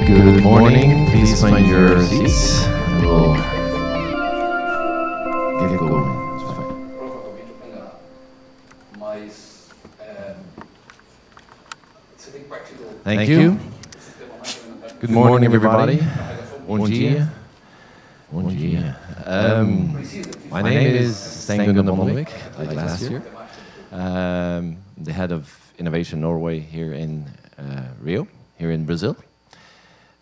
Good morning. Please find your seats. We'll get going. Thank you. Good morning, everybody. Bom dia. Bom dia. My name is Stengun Domanovic, like last year. The head of Innovation Norway here in Rio, here in Brazil.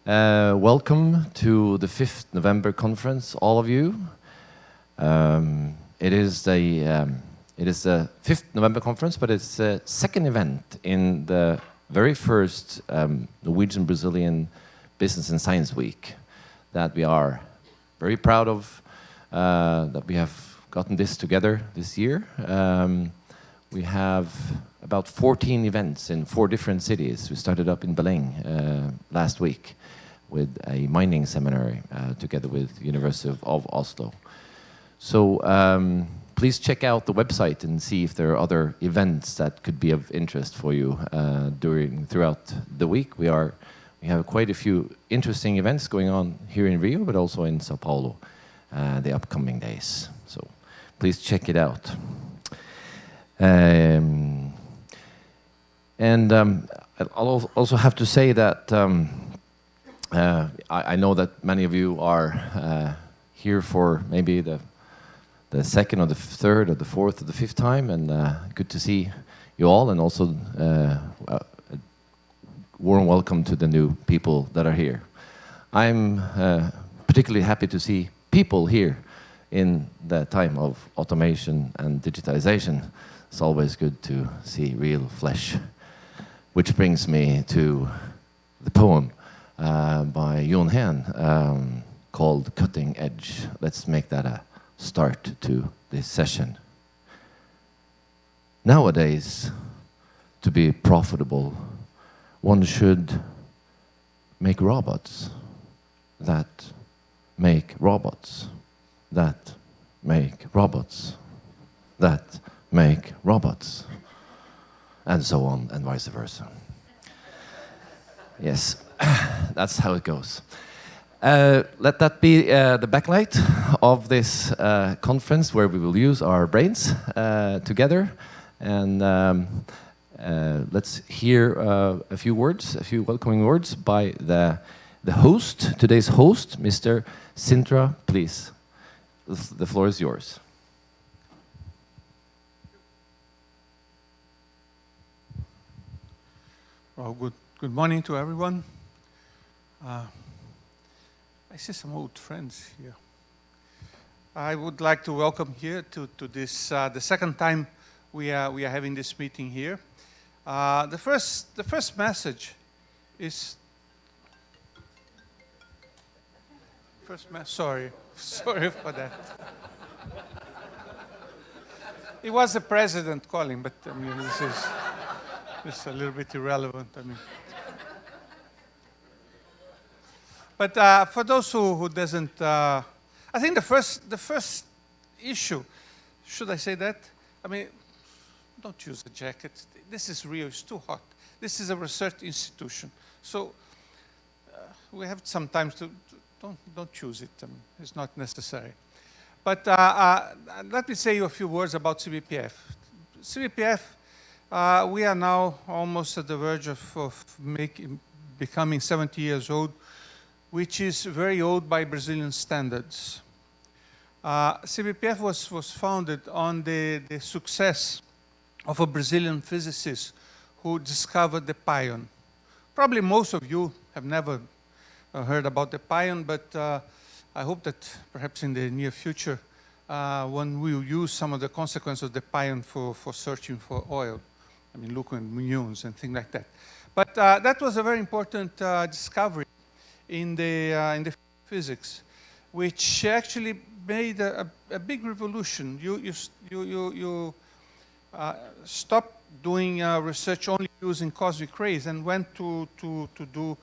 Welcome to the 5th November conference, all of you. It is the 5th November conference, but it's the second event in the very first Norwegian Brazilian Business and Science Week that we are very proud of, that we have gotten this together this year. We have about 14 events in 4 different cities. We started up in Belém last week with a mining seminary together with University of Oslo. So please check out the website and see if there are other events that could be of interest for you throughout the week. We have quite a few interesting events going on here in Rio, but also in Sao Paulo the upcoming days. So please check it out. I'll also have to say that I know that many of you are here for maybe the second or the third or the fourth or the fifth time, and good to see you all, and also a warm welcome to the new people that are here. I'm particularly happy to see people here in the time of automation and digitization. It's always good to see real flesh, which brings me to the poem by Jon Hehn called Cutting Edge. Let's make that a start to this session. Nowadays, to be profitable, one should make robots that make robots that make robots that make robots, and so on, and vice versa. Yes, that's how it goes. Let that be the backlight of this conference, where we will use our brains together. And let's hear a few welcoming words by the host, today's host, Mr. Sintra, please. The floor is yours. Well, good morning to everyone. I see some old friends here. I would like to welcome here to this the second time we are having this meeting here. The first message is sorry for that. It was the president calling, but I mean this is a little bit irrelevant. I mean. But for those who doesn't, I think the first issue, should I say that? I mean, don't use a jacket. This is Rio, it's too hot. This is a research institution. So we have some time to, don't choose it. I mean, it's not necessary. But let me say a few words about CBPF. CBPF, we are now almost at the verge of becoming 70 years old, which is very old by Brazilian standards. CBPF was founded on the success of a Brazilian physicist who discovered the pion. Probably most of you have never heard about the pion, but I hope that perhaps in the near future one will use some of the consequences of the pion for searching for oil. I mean, looking at muons and things like that. But that was a very important discovery in the physics, which actually made a big revolution. You stopped doing research only using cosmic rays and went to do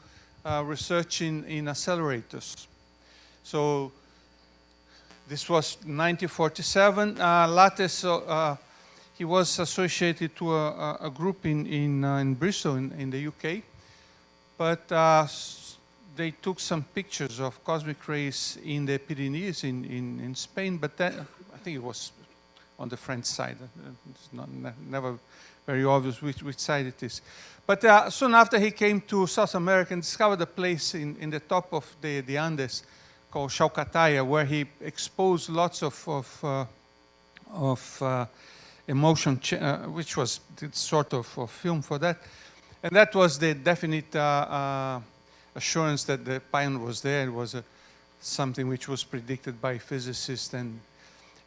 research in accelerators. So This was 1947. Lattes, he was associated to a group in Bristol, in the UK. But they took some pictures of cosmic rays in the Pyrenees in Spain, but then, I think it was on the French side. It's never very obvious which side it is. But soon after, he came to South America and discovered a place in the top of the Andes called Chalcataya, where he exposed lots of emotion, which was sort of a film for that. And that was the definite assurance that the pion was there. It was something which was predicted by physicists.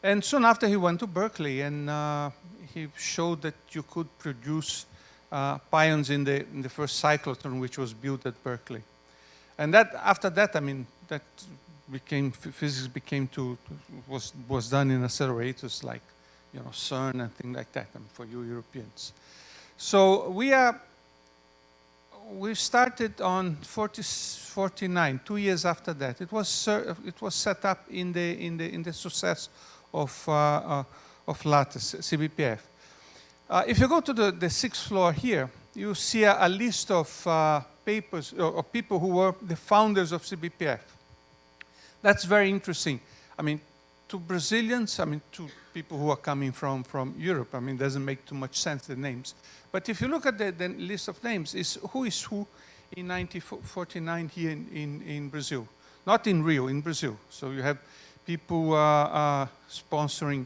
And soon after, he went to Berkeley, and he showed that you could produce pions in the first cyclotron, which was built at Berkeley. And that, after that, I mean, that physics was done in accelerators like, you know, CERN and things like that, I mean, for you Europeans. So we started on 49, 2 years after that. It was set up in the success of Lattes, CBPF. If you go to the sixth floor here, you see a list of papers or people who were the founders of CBPF. That's very interesting. I mean, to Brazilians, I mean, to people who are coming from Europe, I mean, it doesn't make too much sense, the names. But if you look at the list of names, it's who is who in 1949 here in Brazil. Not in Rio, in Brazil. So you have people sponsoring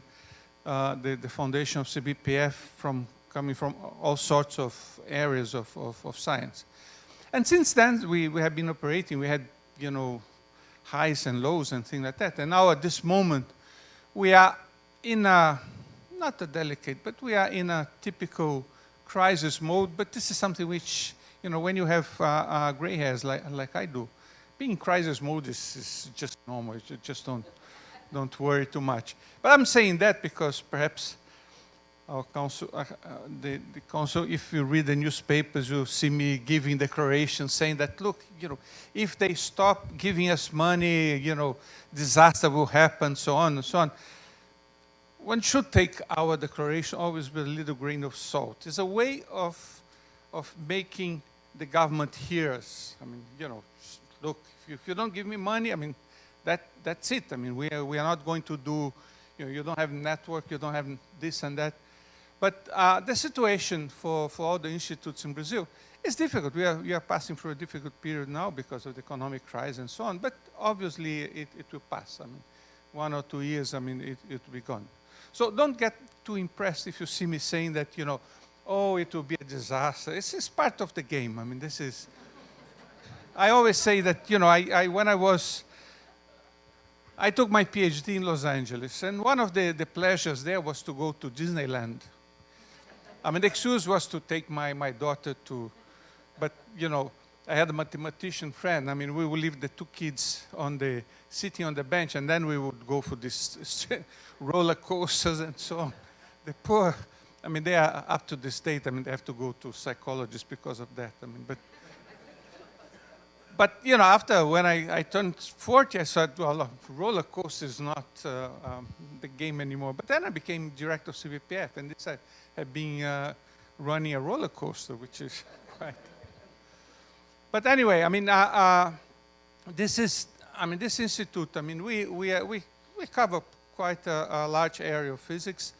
the foundation of CBPF coming from all sorts of areas of science. And since then, we have been operating. We had, you know, highs and lows and things like that. And now at this moment, we are in a, not a delicate, but we are in a typical crisis mode. But this is something which, you know, when you have gray hairs like I do, being in crisis mode is just normal. You just don't worry too much. But I'm saying that because perhaps our council, the council, if you read the newspapers, you'll see me giving declarations saying that, look, you know, if they stop giving us money, you know, disaster will happen, so on and so on. One should take our declaration always with a little grain of salt. It's a way of making the government hear us. I mean, you know, look, if you don't give me money, I mean, that's it. I mean, we are not going to do, you know, you don't have network, you don't have this and that. But the situation for all the institutes in Brazil is difficult. We are passing through a difficult period now because of the economic crisis and so on. But obviously, it will pass. I mean, 1 or 2 years, I mean, it will be gone. So don't get too impressed if you see me saying that, you know, oh, it will be a disaster. It's part of the game. I mean, this is... I always say that, you know, when I took my PhD in Los Angeles, and one of the pleasures there was to go to Disneyland. I mean, the excuse was to take my daughter to, but, you know, I had a mathematician friend. I mean, we would leave the 2 kids sitting on the bench, and then we would go for these roller coasters and so on. The poor, I mean, they are up to this date. I mean, they have to go to psychologists because of that. I mean, but you know, after when I turned 40, I said, well, roller coaster is not the game anymore. But then I became director of CBPF, and this I have been running a roller coaster, which is quite. But anyway, I mean, this institute. I mean, we cover quite a large area of physics.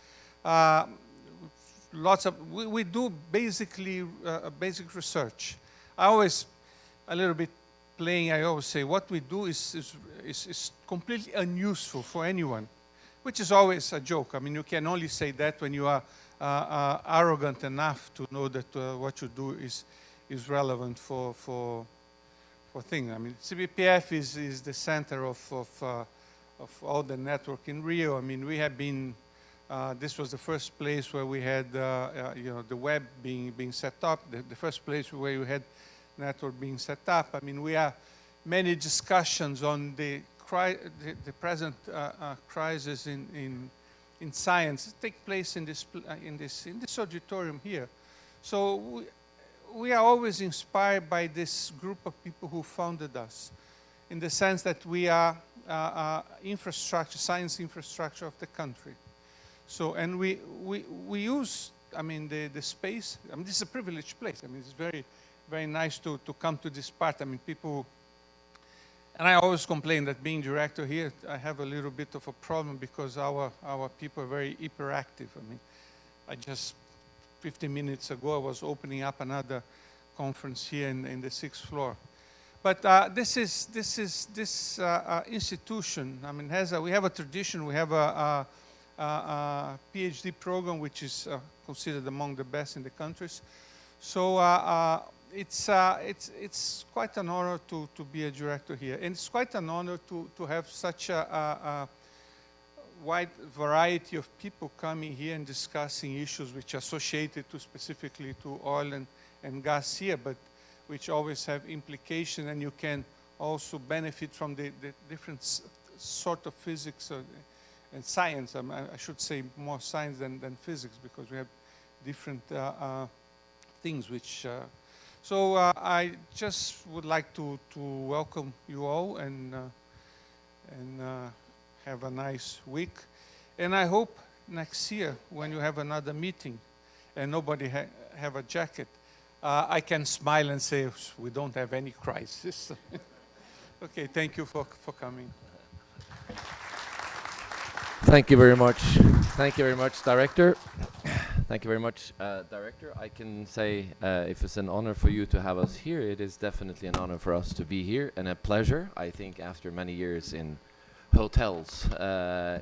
We do basically basic research. I always a little bit. I always say what we do is completely unuseful for anyone, which is always a joke. I mean, you can only say that when you are arrogant enough to know that what you do is relevant for things. I mean, CBPF is the center of all the network in Rio. I mean, we have been. This was the first place where we had you know, the web being set up. The first place where you had network being set up. I mean, we have many discussions on the present crisis in science take place in this auditorium here. So we are always inspired by this group of people who founded us, in the sense that we are infrastructure, science infrastructure of the country. So, and we use, I mean, the space. I mean, this is a privileged place. I mean, it's very, very nice to come to this part. I mean, people, and I always complain that being director here, I have a little bit of a problem because our people are very hyperactive. I mean, I just 15 minutes ago I was opening up another conference here in the 6th floor. But this institution, I mean, we have a tradition. We have a PhD program which is considered among the best in the countries. So it's quite an honor to be a director here, and it's quite an honor to have such a wide variety of people coming here and discussing issues which are associated specifically to oil and gas here, but which always have implication, and you can also benefit from the different sort of physics and science. I should say more science than physics, because we have different things which. So I just would like to welcome you all and have a nice week. And I hope next year, when you have another meeting and nobody have a jacket, I can smile and say, we don't have any crisis. Okay, thank you for coming. Thank you very much. Thank you very much, Director. Thank you very much, Director. I can say, if it's an honor for you to have us here, it is definitely an honor for us to be here, and a pleasure. I think after many years in hotels,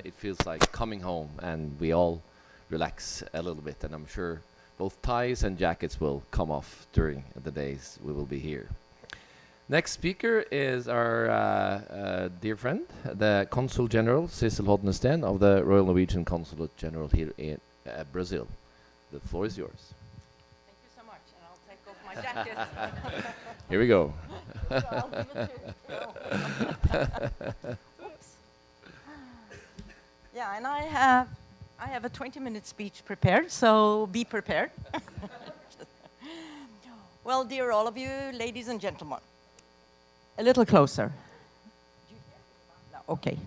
it feels like coming home, and we all relax a little bit, and I'm sure both ties and jackets will come off during the days we will be here. Next speaker is our dear friend, the Consul General, Sissel Hodnesten of the Royal Norwegian Consulate General here in Brazil. The floor is yours. Thank you so much, and I'll take off my jacket. Here we go. So I'll give it to you. Oops. Yeah, and I have a 20-minute speech prepared, so be prepared. Well, dear all of you, ladies and gentlemen, a little closer. No, okay.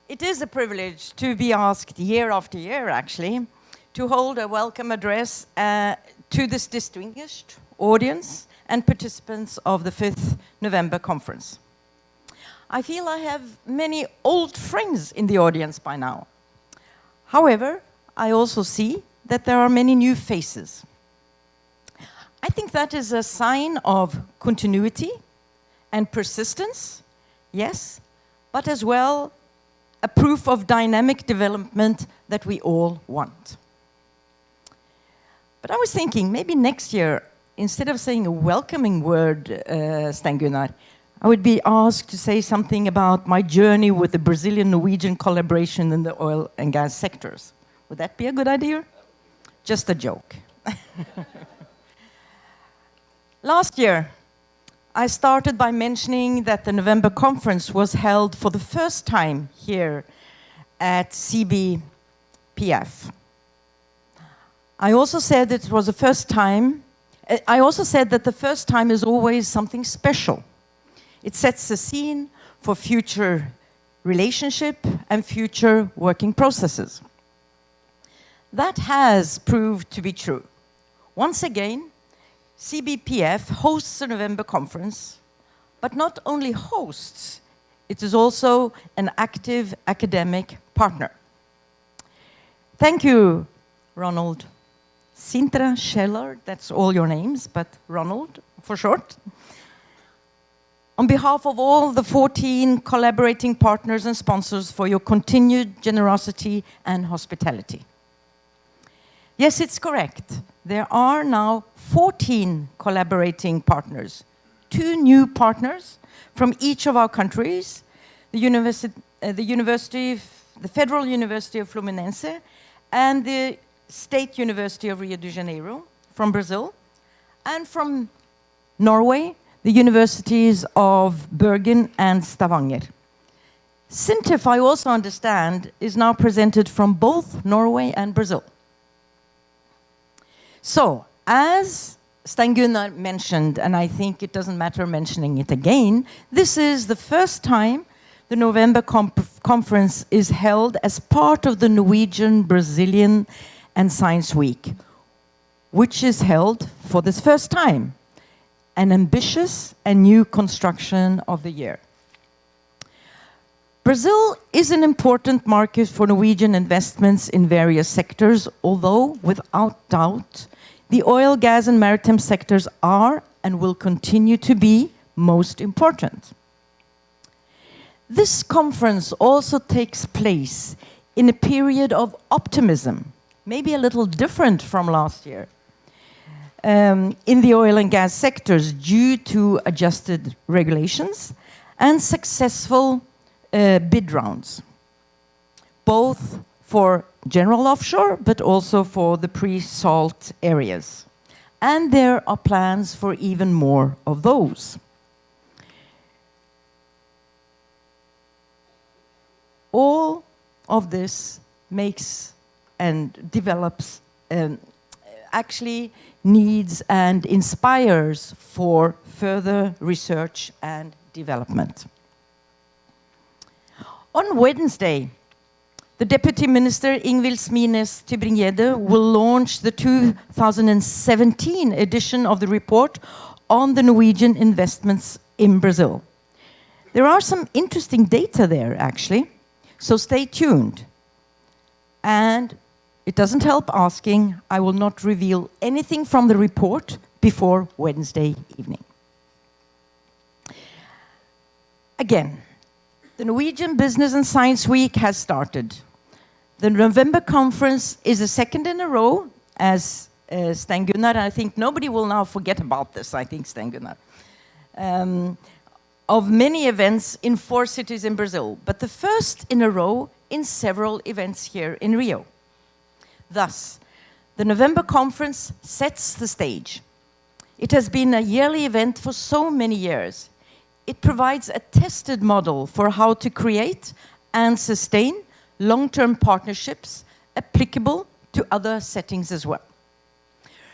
It is a privilege to be asked year after year, actually, to hold a welcome address to this distinguished audience and participants of the 5th November conference. I feel I have many old friends in the audience by now. However, I also see that there are many new faces. I think that is a sign of continuity and persistence, yes, but as well a proof of dynamic development that we all want. But I was thinking, maybe next year, instead of saying a welcoming word, Stein Gunnar, I would be asked to say something about my journey with the Brazilian-Norwegian collaboration in the oil and gas sectors. Would that be a good idea? Just a joke. Last year, I started by mentioning that the November conference was held for the first time here at CBPF. I also said that it was the first time. I also said that the first time is always something special. It sets the scene for future relationship and future working processes. That has proved to be true. Once again, CBPF hosts a November conference, but not only hosts, it is also an active academic partner. Thank you, Ronald Sintra Scheller, that's all your names, but Ronald for short. On behalf of all the 14 collaborating partners and sponsors for your continued generosity and hospitality. Yes, it's correct. There are now 14 collaborating partners, 2 new partners from each of our countries, the Federal University of Fluminense and the State University of Rio de Janeiro from Brazil, and from Norway, the universities of Bergen and Stavanger. SINTEF, I also understand, is now presented from both Norway and Brazil. So, as Stein Gunnar mentioned, and I think it doesn't matter mentioning it again, this is the first time the November conference is held as part of the Norwegian, Brazilian and Science Week, which is held for the first time, an ambitious and new construction of the year. Brazil is an important market for Norwegian investments in various sectors, although without doubt, the oil, gas and maritime sectors are and will continue to be most important. This conference also takes place in a period of optimism, maybe a little different from last year, in the oil and gas sectors due to adjusted regulations and successful bid rounds, both for general offshore, but also for the pre-salt areas. And there are plans for even more of those. All of this makes and develops, actually needs and inspires for further research and development. On Wednesday, the Deputy Minister Ingvild Smines Tybring-Gjedde will launch the 2017 edition of the report on the Norwegian investments in Brazil. There are some interesting data there, actually, so stay tuned. And it doesn't help asking, I will not reveal anything from the report before Wednesday evening. Again, the Norwegian Business and Science Week has started. The November conference is the second in a row, as Stein Gunnar, and I think nobody will now forget about this, I think, Stein Gunnar, of many events in 4 cities in Brazil, but the first in a row in several events here in Rio. Thus, the November conference sets the stage. It has been a yearly event for so many years. It provides a tested model for how to create and sustain long-term partnerships applicable to other settings as well.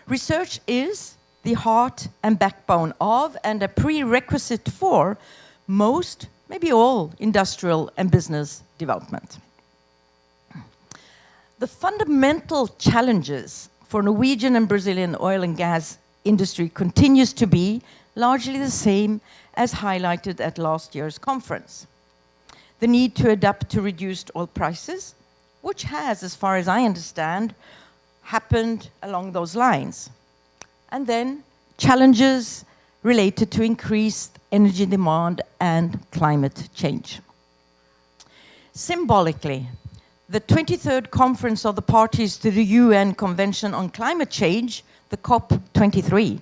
Research is the heart and backbone of and a prerequisite for most, maybe all, industrial and business development. The fundamental challenges for Norwegian and Brazilian oil and gas industry continues to be largely the same as highlighted at last year's conference. The need to adapt to reduced oil prices, which has, as far as I understand, happened along those lines. And then challenges related to increased energy demand and climate change. Symbolically, the 23rd Conference of the Parties to the UN Convention on Climate Change, the COP23,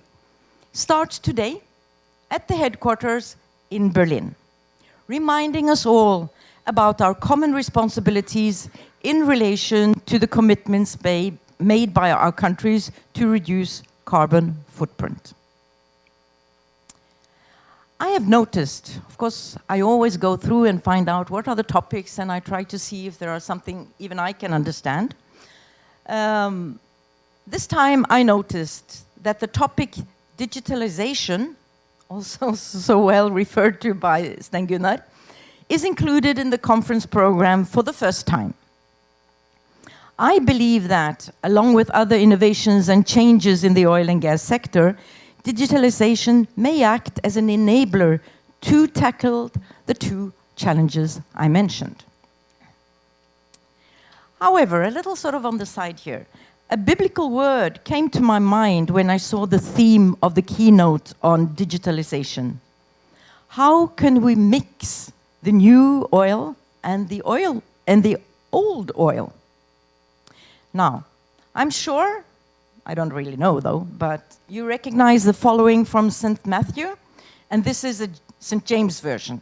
starts today at the headquarters in Berlin, reminding us all about our common responsibilities in relation to the commitments made by our countries to reduce carbon footprint. I have noticed, of course, I always go through and find out what are the topics, and I try to see if there are something even I can understand. This time I noticed that the topic digitalization, also so well referred to by Stein Gunnar, is included in the conference program for the first time. I believe that, along with other innovations and changes in the oil and gas sector, digitalization may act as an enabler to tackle the 2 challenges I mentioned. However, a little sort of on the side here, a biblical word came to my mind when I saw the theme of the keynote on digitalization. How can we mix the new oil and the old oil? Now, I'm sure, I don't really know though, but you recognize the following from St. Matthew, and this is a St. James version.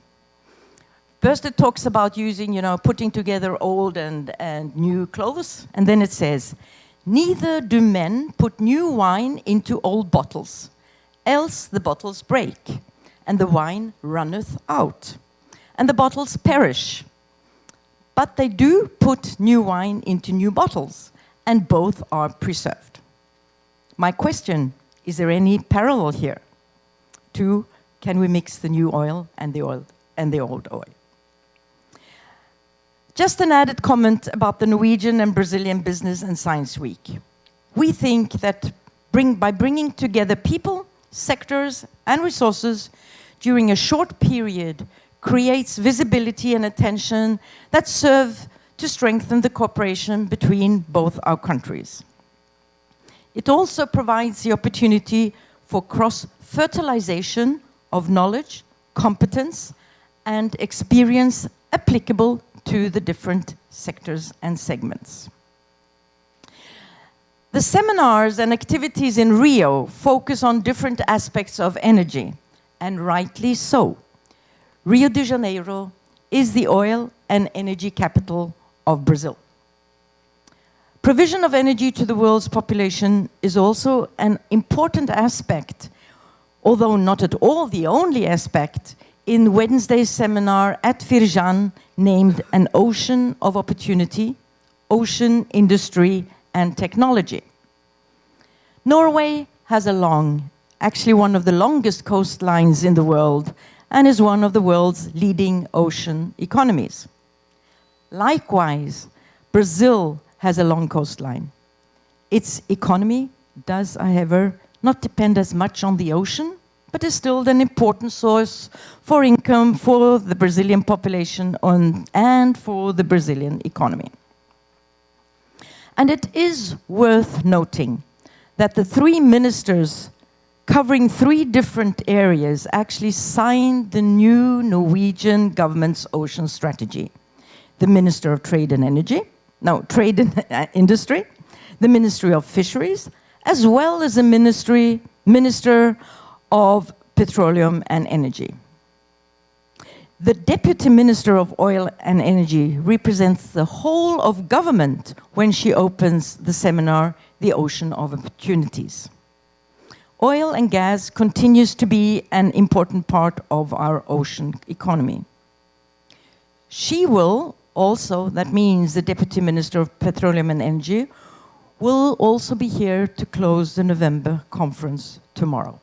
First it talks about using, putting together old and new clothes, and then it says, neither do men put new wine into old bottles, else the bottles break, and the wine runneth out, and the bottles perish. But they do put new wine into new bottles, and both are preserved. My question, is there any parallel here to can we mix the new oil and the old oil? Just an added comment about the Norwegian and Brazilian Business and Science Week. We think that by bringing together people, sectors, and resources during a short period creates visibility and attention that serve to strengthen the cooperation between both our countries. It also provides the opportunity for cross-fertilization of knowledge, competence, and experience applicable to the different sectors and segments. The seminars and activities in Rio focus on different aspects of energy, and rightly so. Rio de Janeiro is the oil and energy capital of Brazil. Provision of energy to the world's population is also an important aspect, although not at all the only aspect, in Wednesday's seminar at Firjan named An Ocean of Opportunity, Ocean Industry and Technology. Norway has a long, actually one of the longest coastlines in the world, and is one of the world's leading ocean economies. Likewise, Brazil has a long coastline. Its economy does, however, not depend as much on the ocean, but is still an important source for income for the Brazilian population and for the Brazilian economy. And it is worth noting that the three ministers covering three different areas actually signed the new Norwegian government's ocean strategy. The Minister of Trade and Trade and Industry, the Ministry of Fisheries, as well as the Minister of Petroleum and Energy. The Deputy Minister of Oil and Energy represents the whole of government when she opens the seminar, The Ocean of Opportunities. Oil and gas continues to be an important part of our ocean economy. She will also, that means the Deputy Minister of Petroleum and Energy, will also be here to close the November conference tomorrow.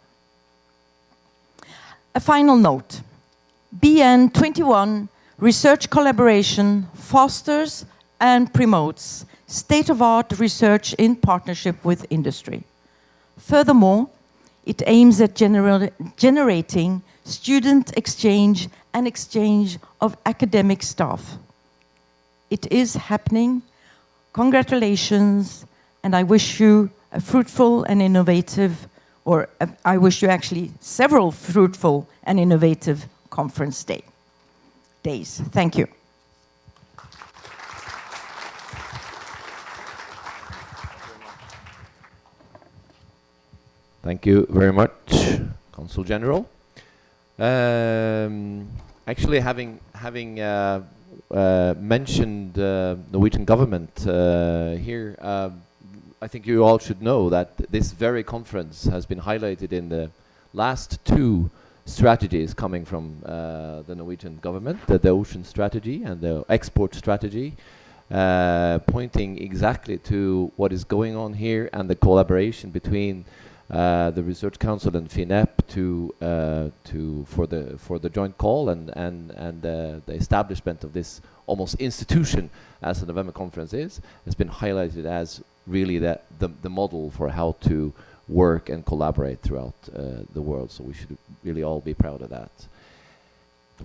A final note. BN21 research collaboration fosters and promotes state-of-art research in partnership with industry. Furthermore, it aims at generating student exchange and exchange of academic staff. It is happening. Congratulations, and I wish you a fruitful and innovative, or I wish you actually several fruitful and innovative conference days. Thank you. Thank you very much, Consul General. Actually, having mentioned Norwegian government here, I think you all should know that this very conference has been highlighted in the last two strategies coming from the Norwegian government, the ocean strategy and the export strategy, pointing exactly to what is going on here and the collaboration between the Research Council and FINEP for the joint call and the establishment of this almost institution as the November conference has been highlighted as really the model for how to work and collaborate throughout the world. So we should really all be proud of that.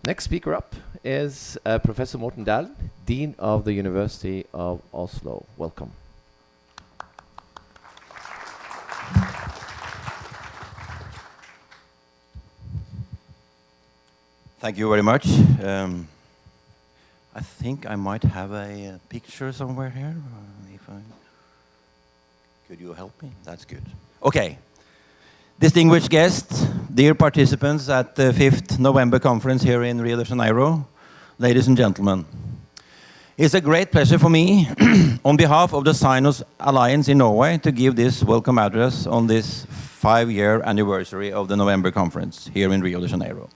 Next speaker up is Professor Morten Dahl, Dean of the University of Oslo. Welcome. Thank you very much. I think I might have a picture somewhere here. Could you help me? That's good. Okay. Distinguished guests, dear participants at the 5th November conference here in Rio de Janeiro, ladies and gentlemen. It's a great pleasure for me, on behalf of the Sinus Alliance in Norway, to give this welcome address on this 5-year anniversary of the November conference here in Rio de Janeiro.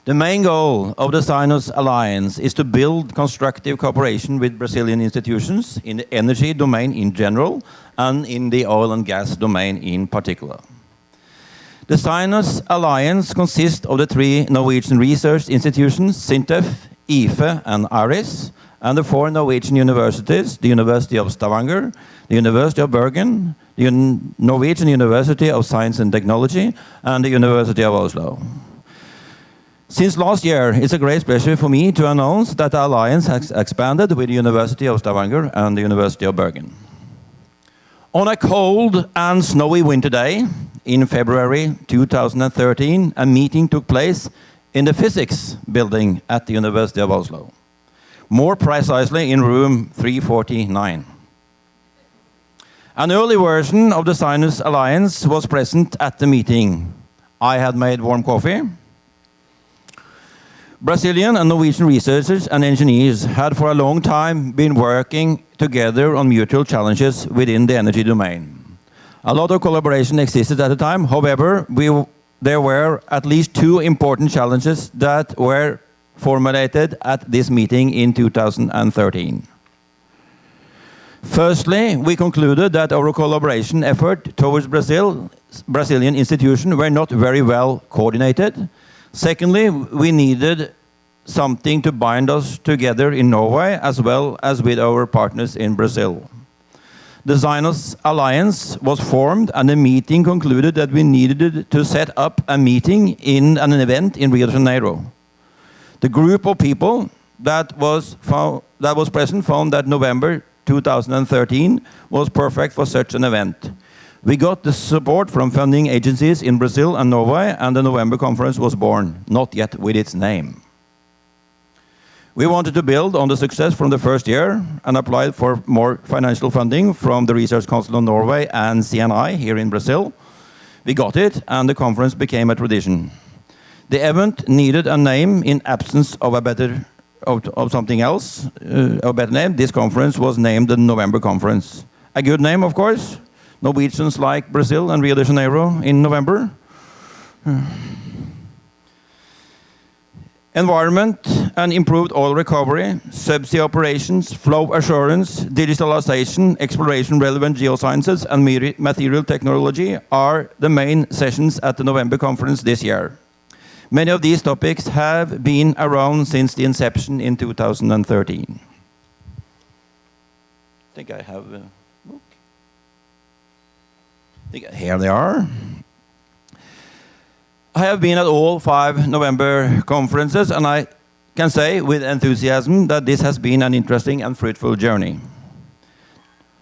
The main goal of the Sinus Alliance is to build constructive cooperation with Brazilian institutions in the energy domain in general and in the oil and gas domain in particular. The Sinus Alliance consists of the 3 Norwegian research institutions, SINTEF, IFE and ARIS, and the 4 Norwegian universities, the University of Stavanger, the University of Bergen, the Norwegian University of Science and Technology, and the University of Oslo. Since last year, it's a great pleasure for me to announce that the alliance has expanded with the University of Stavanger and the University of Bergen. On a cold and snowy winter day in February 2013, a meeting took place in the physics building at the University of Oslo. More precisely in room 349. An early version of the Sinus Alliance was present at the meeting. I had made warm coffee. Brazilian and Norwegian researchers and engineers had for a long time been working together on mutual challenges within the energy domain. A lot of collaboration existed at the time. However, there were at least 2 important challenges that were formulated at this meeting in 2013. Firstly, we concluded that our collaboration effort towards Brazilian institutions were not very well coordinated. Secondly, we needed something to bind us together in Norway as well as with our partners in Brazil. The Sinus Alliance was formed and the meeting concluded that we needed to set up a meeting in an event in Rio de Janeiro. The group of people that was present found that November 2013 was perfect for such an event. We got the support from funding agencies in Brazil and Norway, and the November conference was born, not yet with its name. We wanted to build on the success from the first year and applied for more financial funding from the Research Council of Norway and CNI here in Brazil. We got it, and the conference became a tradition. The event needed a name in absence of a better something else, a better name. This conference was named the November Conference. A good name, of course. Norwegians like Brazil and Rio de Janeiro in November. Environment and improved oil recovery, subsea operations, flow assurance, digitalization, exploration relevant geosciences, and material technology are the main sessions at the November conference this year. Many of these topics have been around since the inception in 2013. I think I have a book. Here they are. I have been at all 5 November conferences, and I can say with enthusiasm that this has been an interesting and fruitful journey.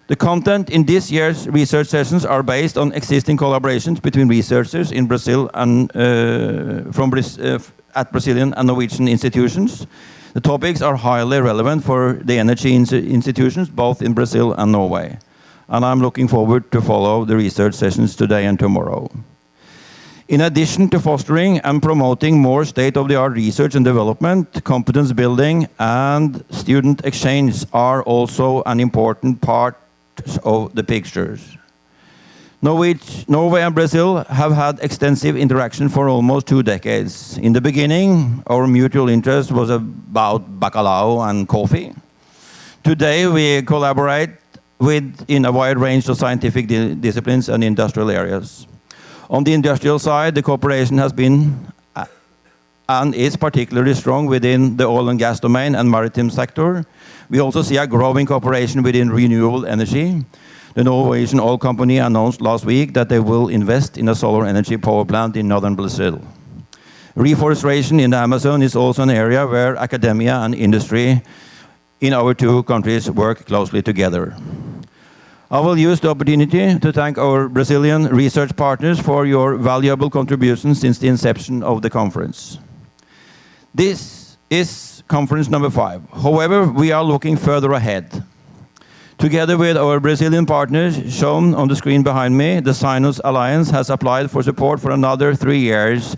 The content in this year's research sessions are based on existing collaborations between researchers in Brazil and at Brazilian and Norwegian institutions. The topics are highly relevant for the energy institutions both in Brazil and Norway. And I'm looking forward to follow the research sessions today and tomorrow. In addition to fostering and promoting more state-of-the-art research and development, competence building and student exchange are also an important part of the pictures. Norway and Brazil have had extensive interaction for almost 2 decades. In the beginning, our mutual interest was about bacalhau and coffee. Today, we collaborate in a wide range of scientific disciplines and industrial areas. On the industrial side, the cooperation has been and is particularly strong within the oil and gas domain and maritime sector. We also see a growing cooperation within renewable energy. The Norwegian oil company announced last week that they will invest in a solar energy power plant in northern Brazil. Reforestation in the Amazon is also an area where academia and industry in our 2 countries work closely together. I will use the opportunity to thank our Brazilian research partners for your valuable contributions since the inception of the conference. This is conference number 5. However, we are looking further ahead. Together with our Brazilian partners shown on the screen behind me, the Sinus Alliance has applied for support for another 3 years.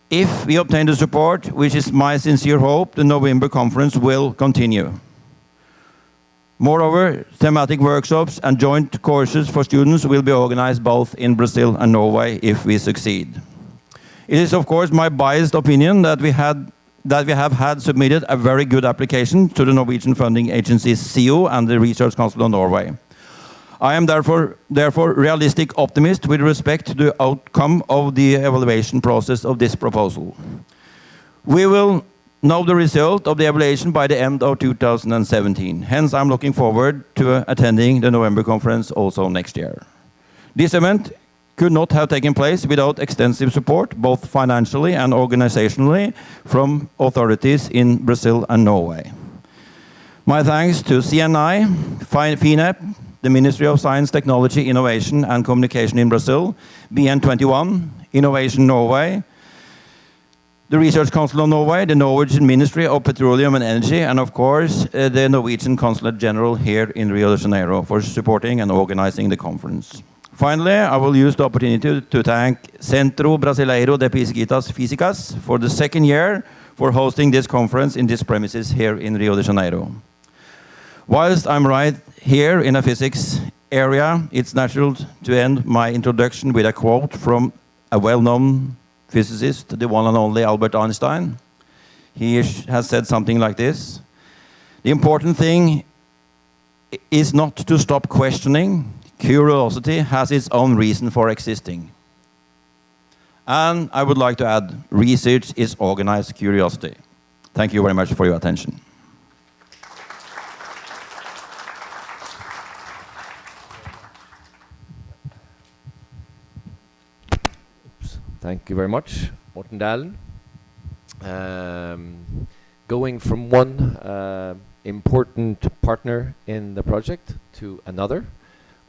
If we obtain the support, which is my sincere hope, the November conference will continue. Moreover, thematic workshops and joint courses for students will be organized both in Brazil and Norway if we succeed. It is, of course, my biased opinion that we have had submitted a very good application to the Norwegian funding agencies CO and the Research Council of Norway. I am therefore realistic optimist with respect to the outcome of the evaluation process of this proposal. We will know the result of the evaluation by the end of 2017. Hence, I'm looking forward to attending the November conference also next year. This event could not have taken place without extensive support, both financially and organizationally, from authorities in Brazil and Norway. My thanks to CNI, FINEP, the Ministry of Science, Technology, Innovation and Communication in Brazil, BN21, Innovation Norway, the Research Council of Norway, the Norwegian Ministry of Petroleum and Energy, and of course, the Norwegian Consulate General here in Rio de Janeiro for supporting and organizing the conference. Finally, I will use the opportunity to thank Centro Brasileiro de Pesquisas Físicas for the second year for hosting this conference in these premises here in Rio de Janeiro. Whilst I'm right here in a physics area, it's natural to end my introduction with a quote from a well-known physicist, the one and only Albert Einstein. He has said something like this: the important thing is not to stop questioning. Curiosity has its own reason for existing. And I would like to add, research is organized curiosity. Thank you very much for your attention. Thank you very much, Morten Dalen. Going from one important partner in the project to another,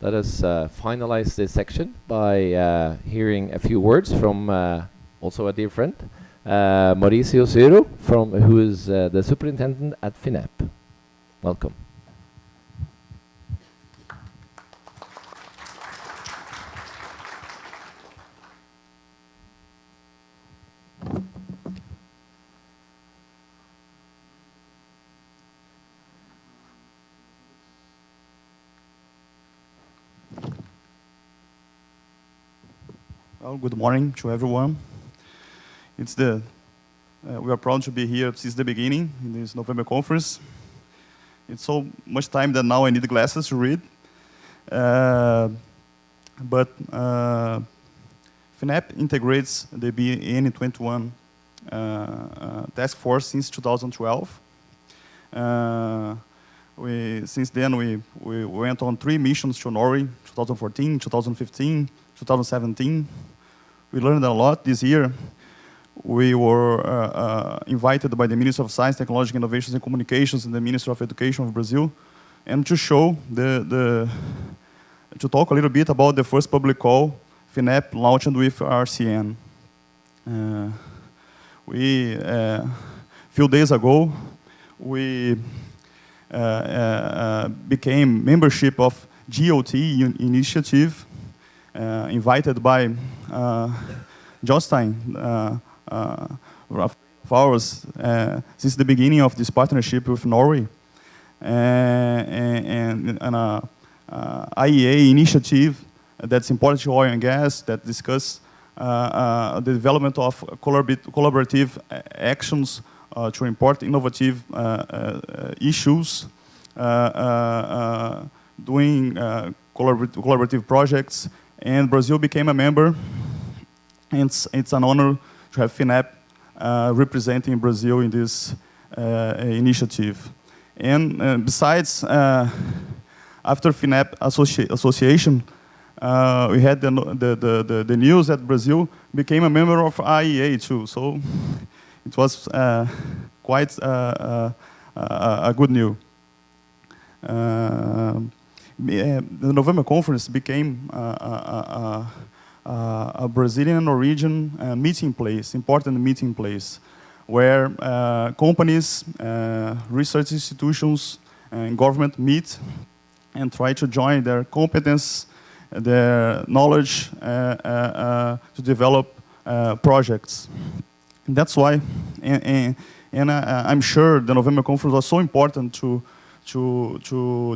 let us finalize this section by hearing a few words from also a dear friend, Mauricio Zero, who is the superintendent at FINEP. Welcome. Well, good morning to everyone. We are proud to be here since the beginning in this November conference. It's so much time that now I need glasses to read. But FINEP integrates the BN21 task force since 2012. Since then, we went on 3 missions to Norway, 2014, 2015, 2017. We learned a lot this year. We were invited by the Ministry of Science, Technology, Innovations and Communications and the Ministry of Education of Brazil, and to show to talk a little bit about the first public call FINEP launched with RCN. Few days ago, we became membership of GOT initiative, invited by Jostein of ours since the beginning of this partnership with Norway, and IEA initiative that's important to oil and gas that discuss the development of collaborative actions to import innovative issues, doing collaborative projects, and Brazil became a member. And it's an honor to have FINEP representing Brazil in this initiative. And besides, after FINEP association, we had the news that Brazil became a member of IEA too. So it was quite a good news. The November conference became a Brazilian and Norwegian meeting place, important meeting place, where companies, research institutions, and government meet and try to join their competence, their knowledge to develop projects. And that's why, and I'm sure the November conference was so important to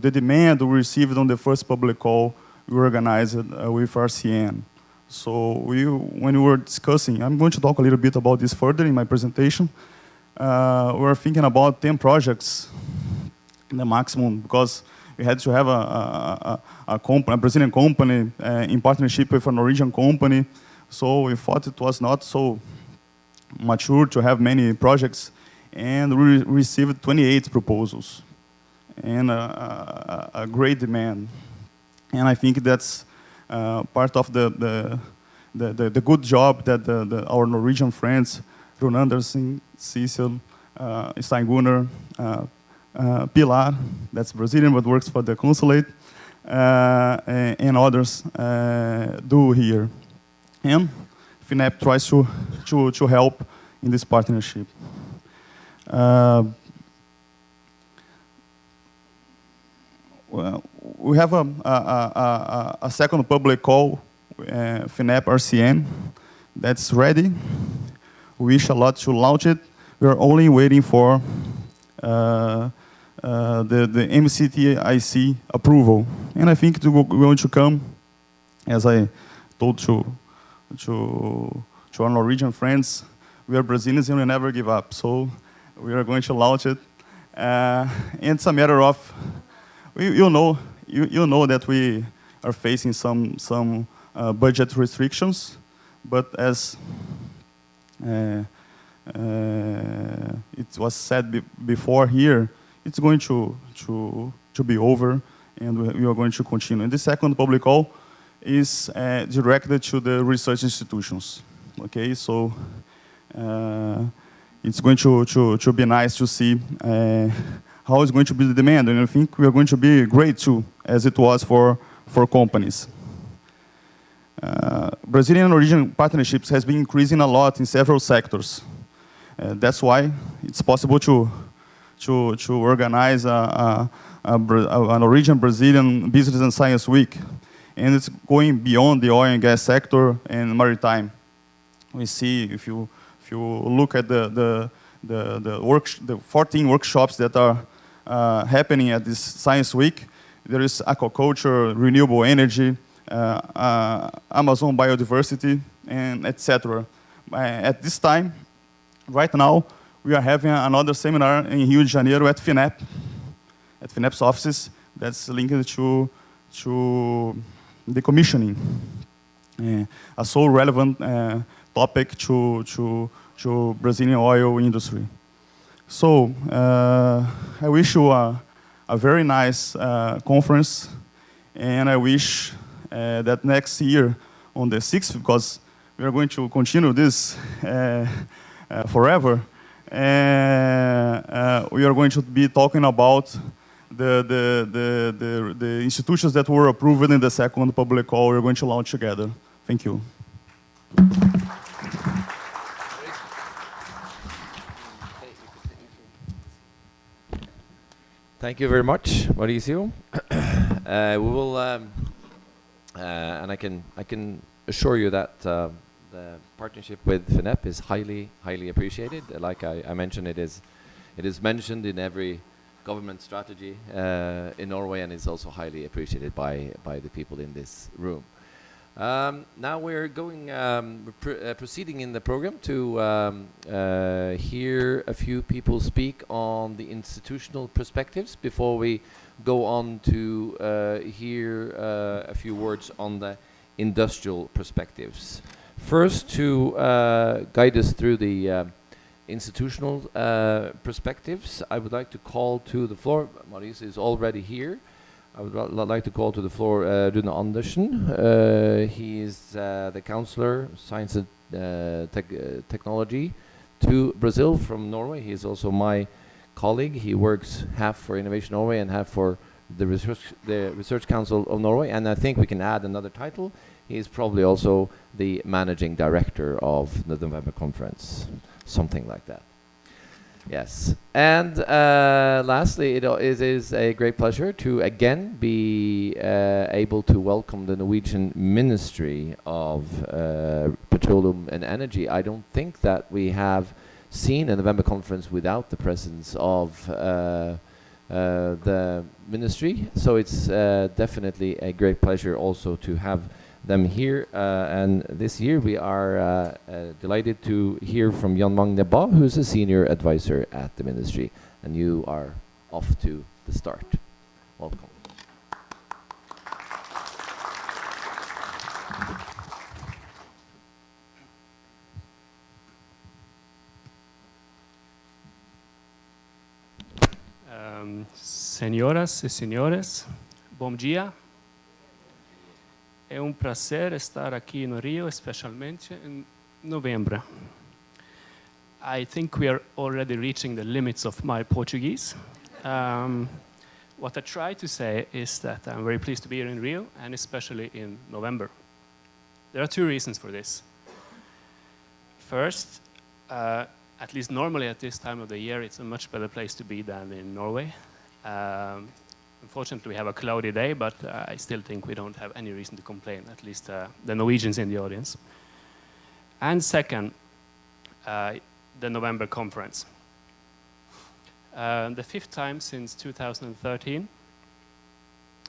the demand we received on the first public call we organized with RCN. So when we were discussing, I'm going to talk a little bit about this further in my presentation. We were thinking about 10 projects in the maximum, because we had to have a Brazilian company in partnership with a Norwegian company. So we thought it was not so mature to have many projects. and we received 28 proposals, and a great demand. And I think that's part of the good job that our Norwegian friends, Rune Andersen, Cecil, Stein Gunnar, Pilar, that's Brazilian but works for the consulate, and others do here. And FINEP tries to help in this partnership. Well, we have a second public call, FINEP RCN, that's ready. We wish a lot to launch it. We're only waiting for the MCTIC approval. And I think it's going to come, as I told to our Norwegian friends, we are Brazilians and we never give up. So we are going to launch it. And it's a matter of, you know that we are facing some budget restrictions, but as it was said before here, it's going to be over, and we are going to continue. And the second public call is directed to the research institutions. Okay, so it's going to be nice to see how is going to be the demand, and I think we are going to be great too, as it was for companies. Brazilian and Norwegian partnerships has been increasing a lot in several sectors. That's why it's possible to organize a Norwegian Brazilian Business and Science Week, and it's going beyond the oil and gas sector and maritime. We see, if you look at the 14 workshops that are happening at this Science Week, there is aquaculture, renewable energy, Amazon biodiversity, and etc. At this time, right now, we are having another seminar in Rio de Janeiro at FINEP's offices, that's linked to decommissioning, a so relevant topic to Brazilian oil industry. So I wish you a very nice conference, and I wish that next year on the 6th, because we are going to continue this forever, we are going to be talking about the institutions that were approved in the second public call we are going to launch together. Thank you. Thank you very much, Mauricio. We will, and I can assure you that the partnership with FINEP is highly appreciated. Like I mentioned, it is mentioned in every government strategy in Norway, and is also highly appreciated by the people in this room. Now we're going proceeding in the program to hear a few people speak on the institutional perspectives before we go on to hear a few words on the industrial perspectives. First, to guide us through the institutional perspectives, I would like to call to the floor, Maurice is already here, I would like to call to the floor Rune Andersen. He is the Counselor, Science and Technology to Brazil from Norway. He is also my colleague. He works half for Innovation Norway and half for the Research Council of Norway. And I think we can add another title. He is probably also the Managing Director of the November Conference, something like that. Yes, and lastly, it is a great pleasure to again be able to welcome the Norwegian Ministry of Petroleum and Energy. I don't think that we have seen a November conference without the presence of the ministry, so it's definitely a great pleasure also to have them here, and this year we are delighted to hear from Jan Magne Ba, who's a senior advisor at the ministry, and you are off to the start. Welcome. Senhoras e senhores, bom dia. É prazer estar aqui no Rio, especialmente em novembro. I think we are already reaching the limits of my Portuguese. What I try to say is that I'm very pleased to be here in Rio, and especially in November. There are two reasons for this. First, at least normally at this time of the year, it's a much better place to be than in Norway. Unfortunately, we have a cloudy day, but I still think we don't have any reason to complain, at least the Norwegians in the audience. And second, the November conference. The fifth time since 2013,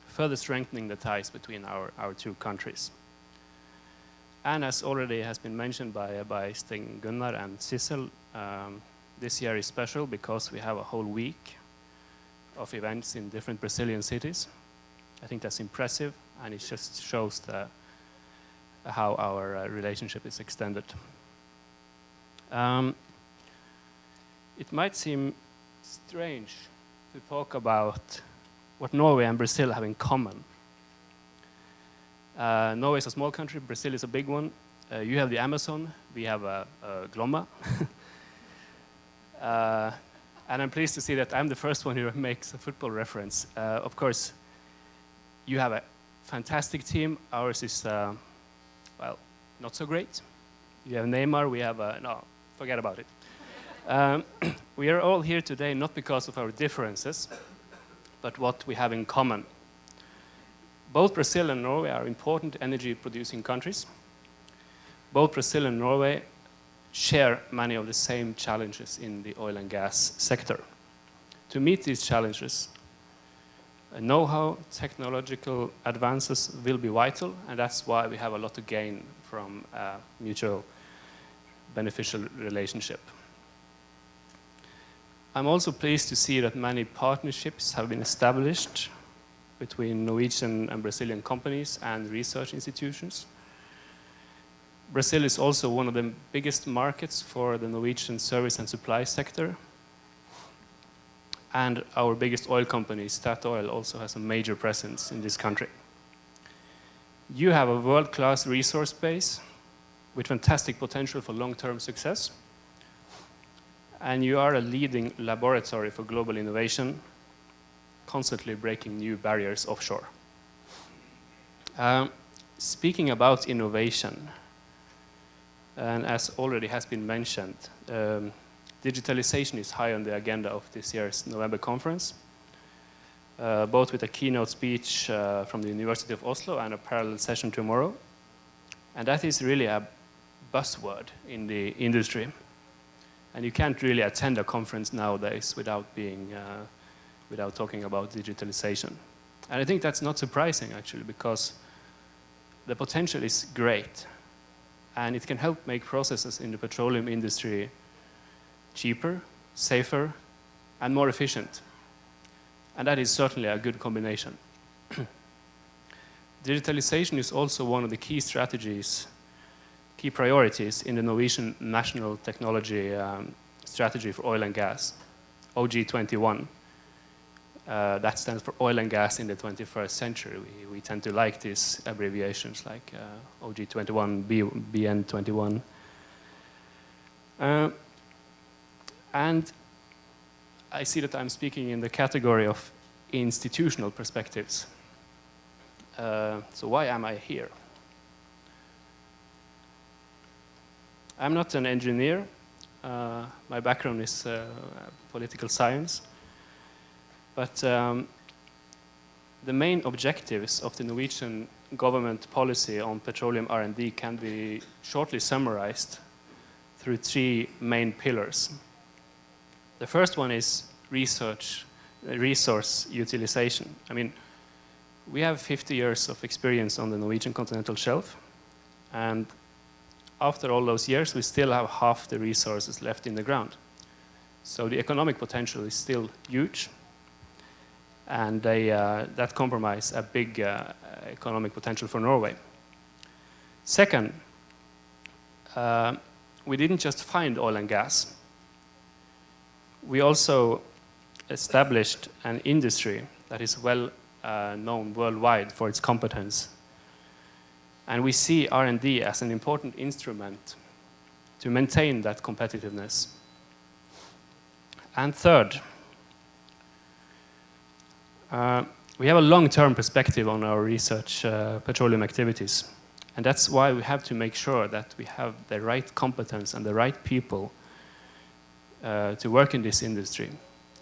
further strengthening the ties between our two countries. And as already has been mentioned by Sten Gunnar and Sissel, this year is special because we have a whole week of events in different Brazilian cities. I think that's impressive, and it just shows how our relationship is extended. It might seem strange to talk about what Norway and Brazil have in common. Norway is a small country, Brazil is a big one. You have the Amazon, we have Glomma. And I'm pleased to see that I'm the first one who makes a football reference. Of course, you have a fantastic team. Ours is, well, not so great. You have Neymar, we have, no, forget about it. We are all here today not because of our differences, but what we have in common. Both Brazil and Norway are important energy-producing countries. Both Brazil and Norway share many of the same challenges in the oil and gas sector. To meet these challenges, know-how, technological advances will be vital, and that's why we have a lot to gain from a mutual beneficial relationship. I'm also pleased to see that many partnerships have been established between Norwegian and Brazilian companies and research institutions. Brazil is also one of the biggest markets for the Norwegian service and supply sector. And our biggest oil company, Statoil, also has a major presence in this country. You have a world-class resource base with fantastic potential for long-term success. And you are a leading laboratory for global innovation, constantly breaking new barriers offshore. Speaking about innovation, and as already has been mentioned, digitalization is high on the agenda of this year's November conference, both with a keynote speech from the University of Oslo and a parallel session tomorrow. And that is really a buzzword in the industry. And you can't really attend a conference nowadays without talking about digitalization. And I think that's not surprising, actually, because the potential is great. And it can help make processes in the petroleum industry cheaper, safer, and more efficient. And that is certainly a good combination. Digitalization is also one of the key strategies, key priorities in the Norwegian National Technology Strategy for Oil and Gas, OG21. That stands for Oil and Gas in the 21st Century. We tend to like these abbreviations like OG21, BN21. And I see that I'm speaking in the category of institutional perspectives. So why am I here? I'm not an engineer. My background is political science. But the main objectives of the Norwegian government policy on petroleum R&D can be shortly summarized through three main pillars. The first one is resource utilization. I mean, we have 50 years of experience on the Norwegian continental shelf, and after all those years, we still have half the resources left in the ground. So the economic potential is still huge, and that compromises a big economic potential for Norway. Second, we didn't just find oil and gas. We also established an industry that is well known worldwide for its competence. And we see R&D as an important instrument to maintain that competitiveness. And third, we have a long-term perspective on our research petroleum activities. And that's why we have to make sure that we have the right competence and the right people to work in this industry.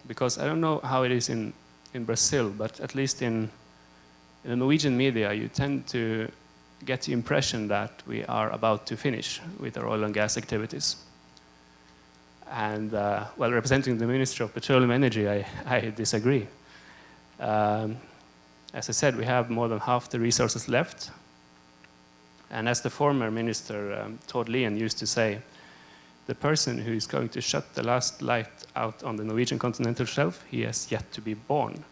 Because I don't know how it is in Brazil, but at least in the Norwegian media, you tend to get the impression that we are about to finish with our oil and gas activities. And well, representing the Minister of Petroleum Energy, I disagree. As I said, we have more than half the resources left. And as the former minister, Tord Lien, used to say, the person who is going to shut the last light out on the Norwegian continental shelf, he has yet to be born.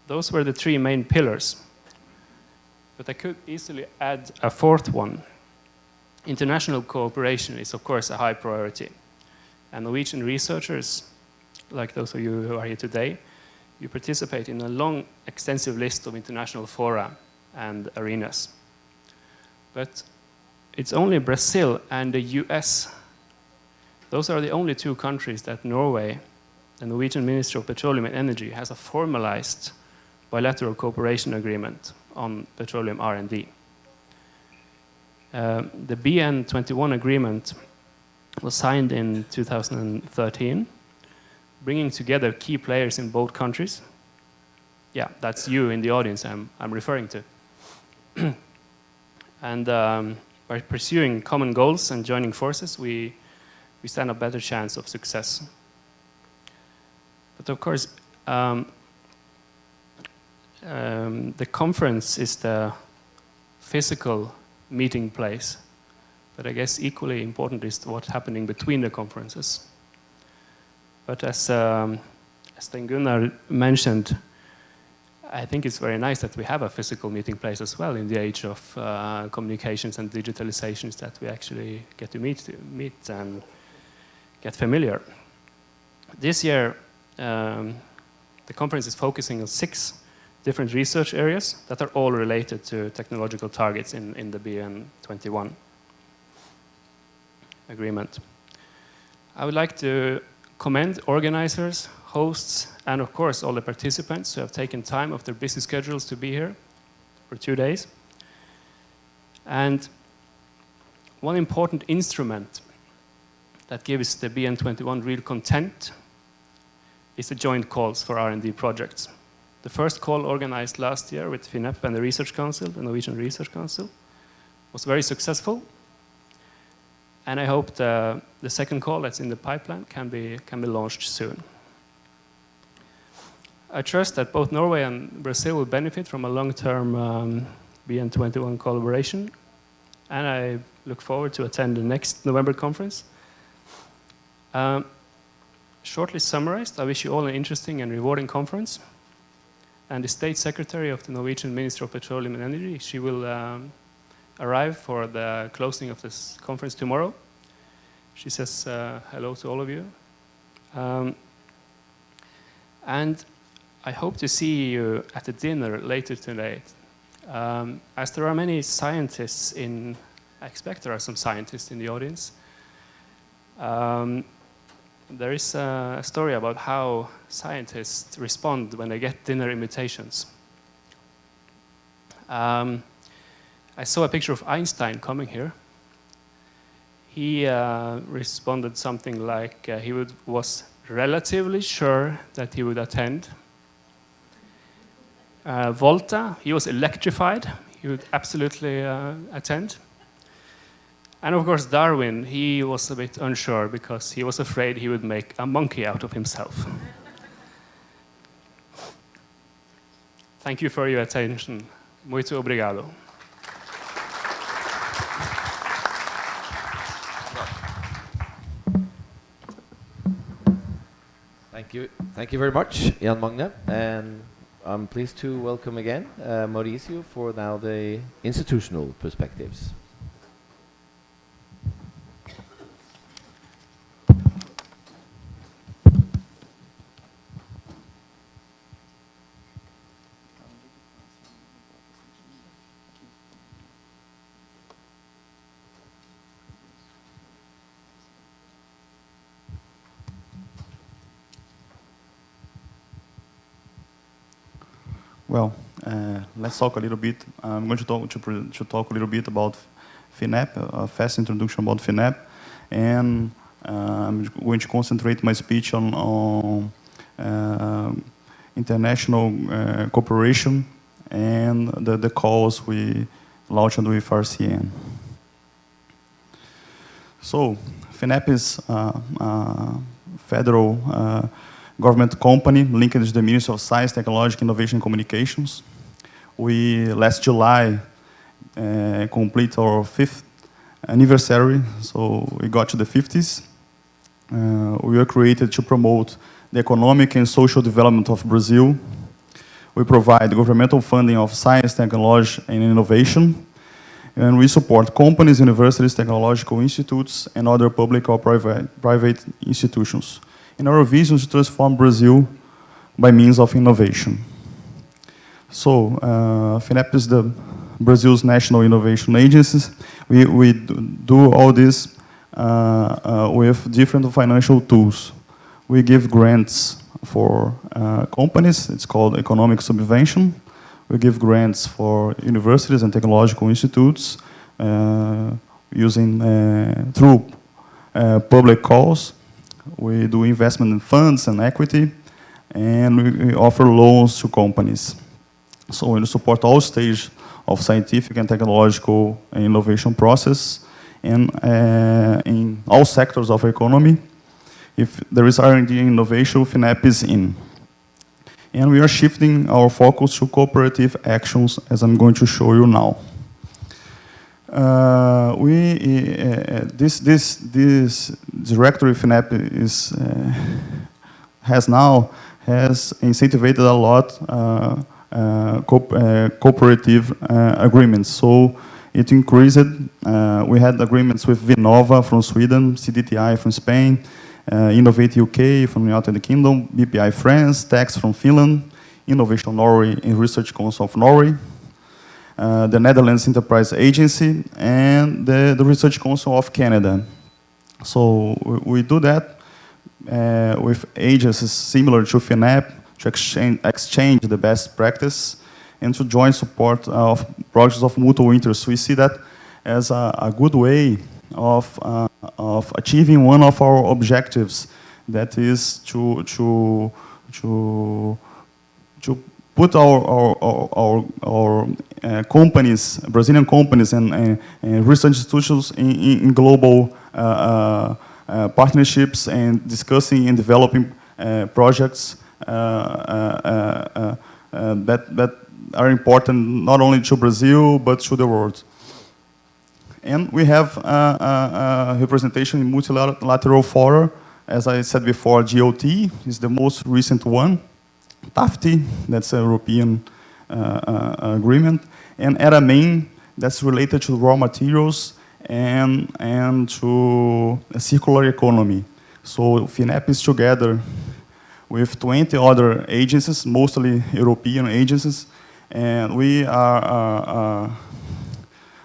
Those were the three main pillars. But I could easily add a fourth one. International cooperation is, of course, a high priority. And Norwegian researchers, like those of you who are here today, you participate in a long, extensive list of international fora and arenas. But it's only Brazil and the US. Those are the only two countries that Norway, the Norwegian Ministry of Petroleum and Energy, has a formalized bilateral cooperation agreement on petroleum R&D. The BN21 agreement was signed in 2013, bringing together key players in both countries. Yeah, that's you in the audience I'm referring to. And by pursuing common goals and joining forces, we stand a better chance of success. But of course, the conference is the physical meeting place, but I guess equally important is what's happening between the conferences. But as Stein Gunnar mentioned, I think it's very nice that we have a physical meeting place as well in the age of communications and digitalizations, that we actually get to meet and get familiar. This year, the conference is focusing on 6 different research areas that are all related to technological targets in the BN21 agreement. I would like to commend organizers, hosts, and of course all the participants who have taken time off their busy schedules to be here for 2 days. And one important instrument that gives the BN21 real content is the joint calls for R&D projects. The first call organized last year with FINEP and the Research Council, the Norwegian Research Council, was very successful. And I hope the second call that's in the pipeline can be launched soon. I trust that both Norway and Brazil will benefit from a long-term BN21 collaboration. And I look forward to attend the next November conference. Shortly summarized, I wish you all an interesting and rewarding conference. And the State Secretary of the Norwegian Ministry of Petroleum and Energy, she will arrive for the closing of this conference tomorrow. She says hello to all of you. And I hope to see you at the dinner later today. As there are many scientists I expect there are some scientists in the audience. There is a story about how scientists respond when they get dinner invitations. I saw a picture of Einstein coming here. He responded something like he was relatively sure that he would attend. Volta, he was electrified. He would absolutely attend. And of course, Darwin, he was a bit unsure because he was afraid he would make a monkey out of himself. Thank you for your attention. Muito obrigado. Thank you very much, Jan Magne. And I'm pleased to welcome again Mauricio for now the institutional perspectives. Well, let's talk a little bit. I'm going to talk a little bit about FINEP, a fast introduction about FINEP, and I'm going to concentrate my speech on international cooperation and the calls we launched with RCN. So, FINEP is a federal government company linked to the Ministry of Science, Technology, Innovation and Communications. We, last July, complete our 5th anniversary, so we got to the 50s. We were created to promote the economic and social development of Brazil. We provide governmental funding of science, technology, and innovation. And we support companies, universities, technological institutes, and other public or private institutions in our vision to transform Brazil by means of innovation. So, FINEP is Brazil's national innovation agency. We do all this with different financial tools. We give grants for companies. It's called economic subvention. We give grants for universities and technological institutes using through public calls. We do investment in funds and equity, and we offer loans to companies. So we support all stages of scientific and technological and innovation process, and in all sectors of economy. If there is R&D and innovation, FINEP is in. And we are shifting our focus to cooperative actions, as I'm going to show you now. This directory FINEP has incentivized a lot cooperative agreements. So it increased. We had agreements with Vinnova from Sweden, CDTI from Spain, Innovate UK from the United Kingdom, BPI France, TAX from Finland, Innovation Norway and Research Council of Norway, the Netherlands Enterprise Agency, and the Research Council of Canada. So we do that with agencies similar to FINEP to exchange the best practice and to join support of projects of mutual interest. We see that as a good way of achieving one of our objectives, that is to put our companies, Brazilian companies and research institutions in global partnerships and discussing and developing projects that are important not only to Brazil but to the world. And we have representation in multilateral fora. As I said before, GOT is the most recent one. TAFT, that's a European agreement. And ERAMEN, that's related to raw materials and to a circular economy. So FINEP is together with 20 other agencies, mostly European agencies. And we are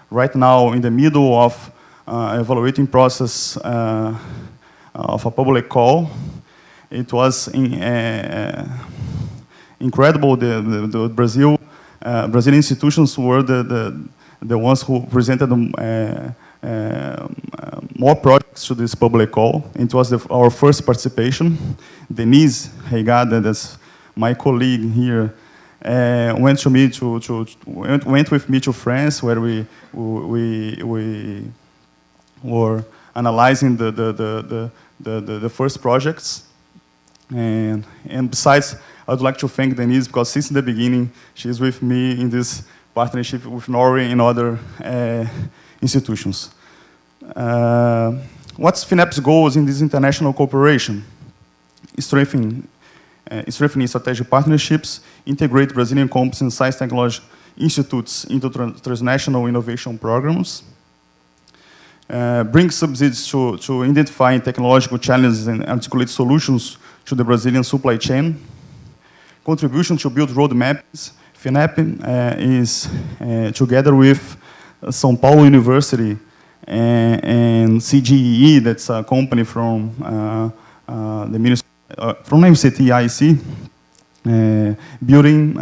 right now in the middle of evaluating process of a public call. It was incredible. The Brazilian institutions were the ones who presented more projects to this public call. It was our first participation. Denise Reigada, that's my colleague here, went with me to France, where we were analyzing the first projects. And besides, I'd like to thank Denise, because since the beginning, she's with me in this partnership with Norway and other institutions. What's FINEP's goals in this international cooperation? Strengthening strategic partnerships, integrate Brazilian companies and science technology institutes into transnational innovation programs, bring subsidies to identify technological challenges and articulate solutions to the Brazilian supply chain, contribution to build roadmaps. FINEP is together with São Paulo University and CGEE, that's a company from the Ministry, from MCT IC, building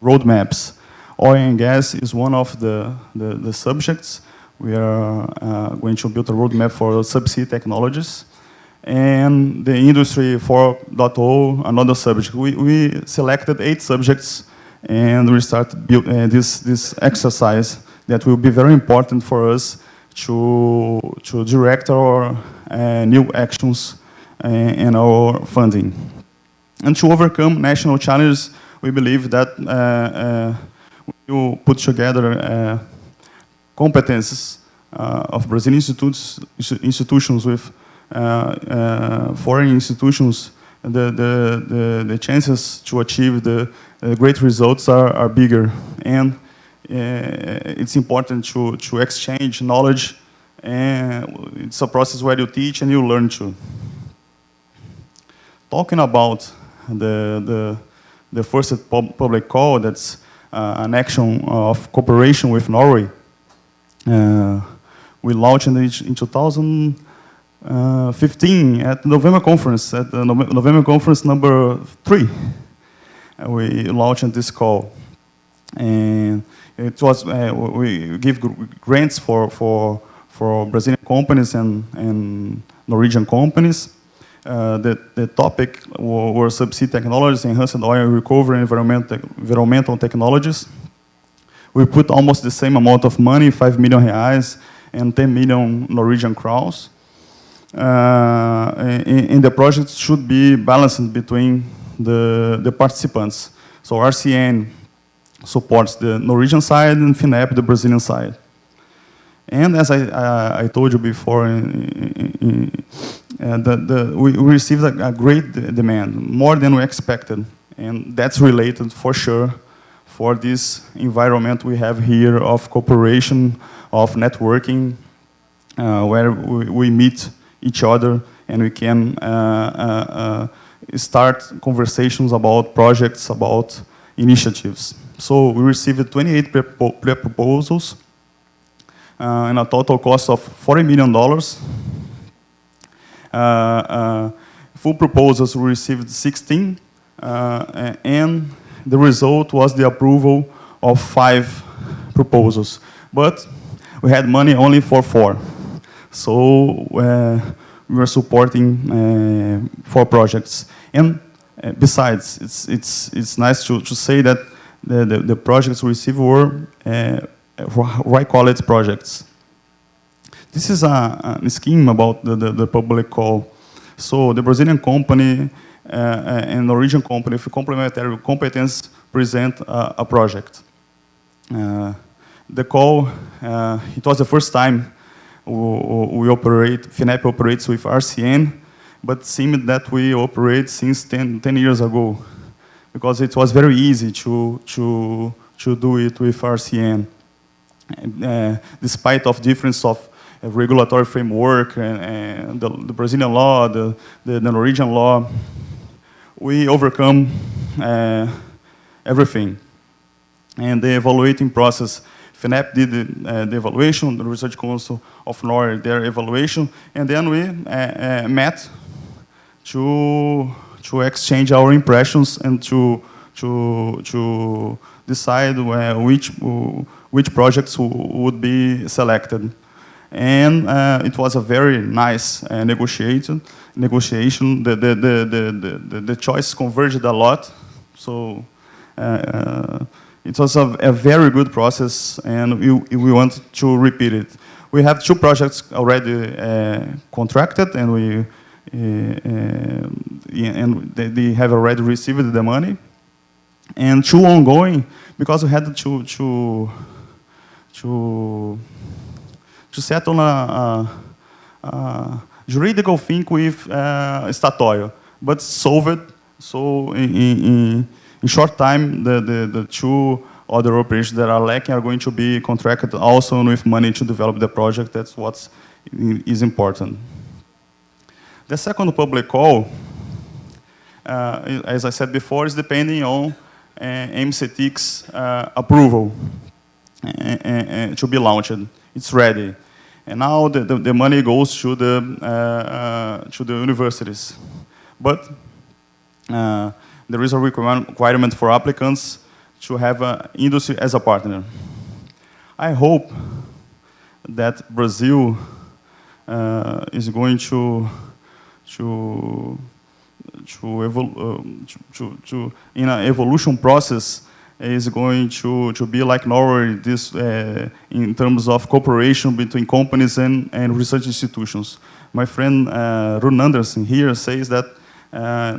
roadmaps. Oil and gas is one of the subjects. We are going to build a roadmap for subsea technologies. And the Industry 4.0, another subject. We selected 8 subjects, and we started this exercise that will be very important for us to direct our new actions and our funding. And to overcome national challenges, we believe that we will put together competences of Brazilian institutions with foreign institutions. The chances to achieve the great results are bigger. And it's important to exchange knowledge, and it's a process where you teach and you learn too. Talking about the first public call, that's an action of cooperation with Norway. We launched in 2015 at the November conference, at the November conference number 3. We launched this call, and it was we give grants for Brazilian companies and Norwegian companies. The topic were subsea technologies, enhanced oil recovery, and environmental technologies. We put almost the same amount of money, 5 million reais and 10 million Norwegian crowns. And the project should be balanced between the participants. So RCN supports the Norwegian side and FINEP the Brazilian side. And as I told you before, we received a great demand, more than we expected. And that's related for sure for this environment we have here of cooperation, of networking, where we meet each other and we can start conversations about projects, about initiatives. So we received 28 proposals and a total cost of $40 million. Full proposals we received 16, and the result was the approval of 5 proposals. But we had money only for 4. So we were supporting 4 projects. And besides, it's nice to say that the projects we received were high quality projects. This is a scheme about the public call. So the Brazilian company and Norwegian company with complementary competence present a project. The call, it was the first time FINEP operates with RCN, but it seemed that we operate since 10 years ago, because it was very easy to do it with RCN. Despite of difference of regulatory framework and the Brazilian law, the Norwegian law, we overcome everything. And the evaluating process, FINEP did the evaluation, the Research Council of Norway, their evaluation, and then we met to exchange our impressions and to decide which projects would be selected. And it was a very nice negotiation. The choice converged a lot. So it was a very good process, and we want to repeat it. We have 2 projects already contracted, and they have already received the money, and 2 ongoing, because we had to settle a juridical thing with Statoil, but solve it. So in short time, the 2 other operations that are lacking are going to be contracted also with money to develop the project. That's what is important. The second public call, as I said before, is depending on MCTIC's approval to be launched. It's ready. And now the money goes to the universities. But there is a requirement for applicants to have industry as a partner. I hope that Brazil is going to in an evolution process, is going to be like Norway this in terms of cooperation between companies and research institutions. My friend Rune Andersen here says that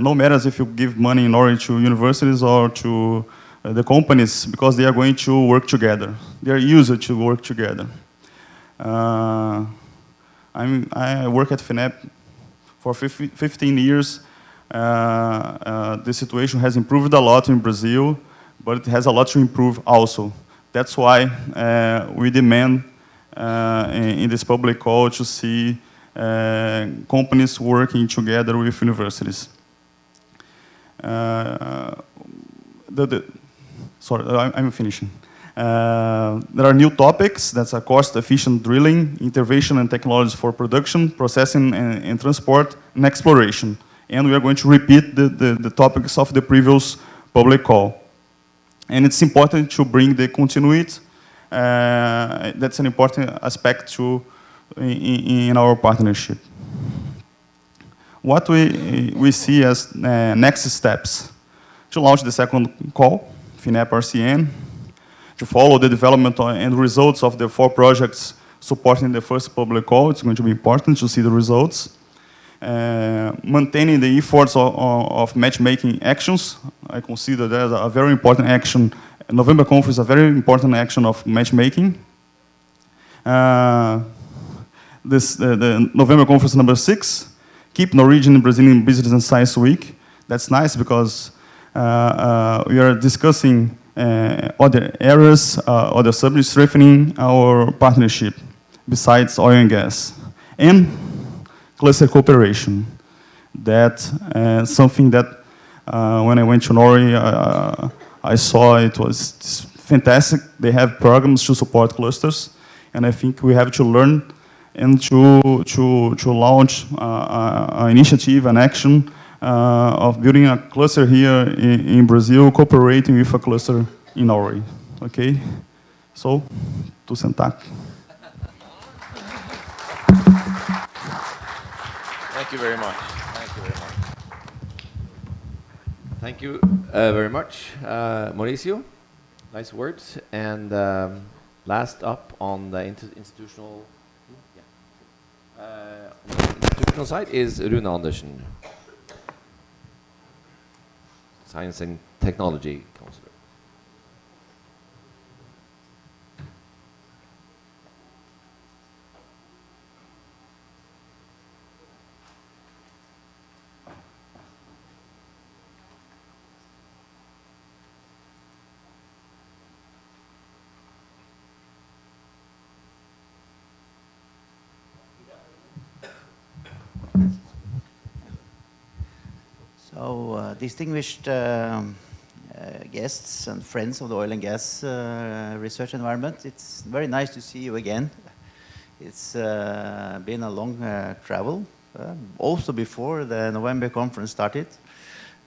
no matter if you give money in Norway to universities or to the companies, because they are going to work together. They are used to work together. I work at FINEP for 15 years. The situation has improved a lot in Brazil, but it has a lot to improve also. That's why we demand in this public call to see companies working together with universities. Sorry, I'm finishing. There are new topics. That's a cost-efficient drilling, intervention and technologies for production, processing and transport, and exploration. And we are going to repeat the topics of the previous public call. And it's important to bring the continuity. That's an important aspect in our partnership. What we see as next steps: to launch the second call, FINEP RCN, to follow the development and results of the 4 projects supporting the first public call. It's going to be important to see the results. Maintaining the efforts of matchmaking actions. I consider that a very important action. November conference, a very important action of matchmaking. The November conference number 6, keep Norwegian and Brazilian Business and Science Week. That's nice because we are discussing other areas, other subjects, strengthening our partnership besides oil and gas. And cluster cooperation. That's something that when I went to Norway, I saw it was fantastic. They have programs to support clusters, and I think we have to learn and to launch an initiative, an action of building a cluster here in Brazil, cooperating with a cluster in Norway. Okay? So, tusen takk. Thank you very much. Thank you very much. Thank you very much, Mauricio. Nice words. And last up on the institutional side is Rune Andersen, Science and Technology Counselor. So, distinguished guests and friends of the oil and gas research environment, it's very nice to see you again. It's been a long travel, also before the November conference started,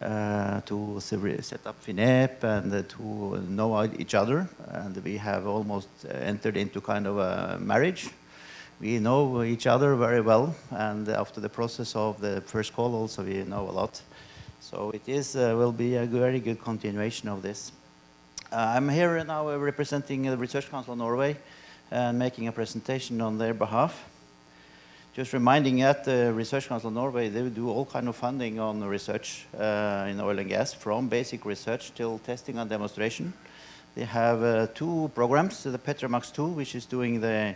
to set up FINEP and to know each other. And we have almost entered into kind of a marriage. We know each other very well, and after the process of the first call also we know a lot. So it will be a very good continuation of this. I'm here now representing the Research Council of Norway and making a presentation on their behalf. Just reminding that the Research Council of Norway, they do all kind of funding on research in oil and gas, from basic research till testing and demonstration. They have 2 programs, the Petromax 2, which is doing the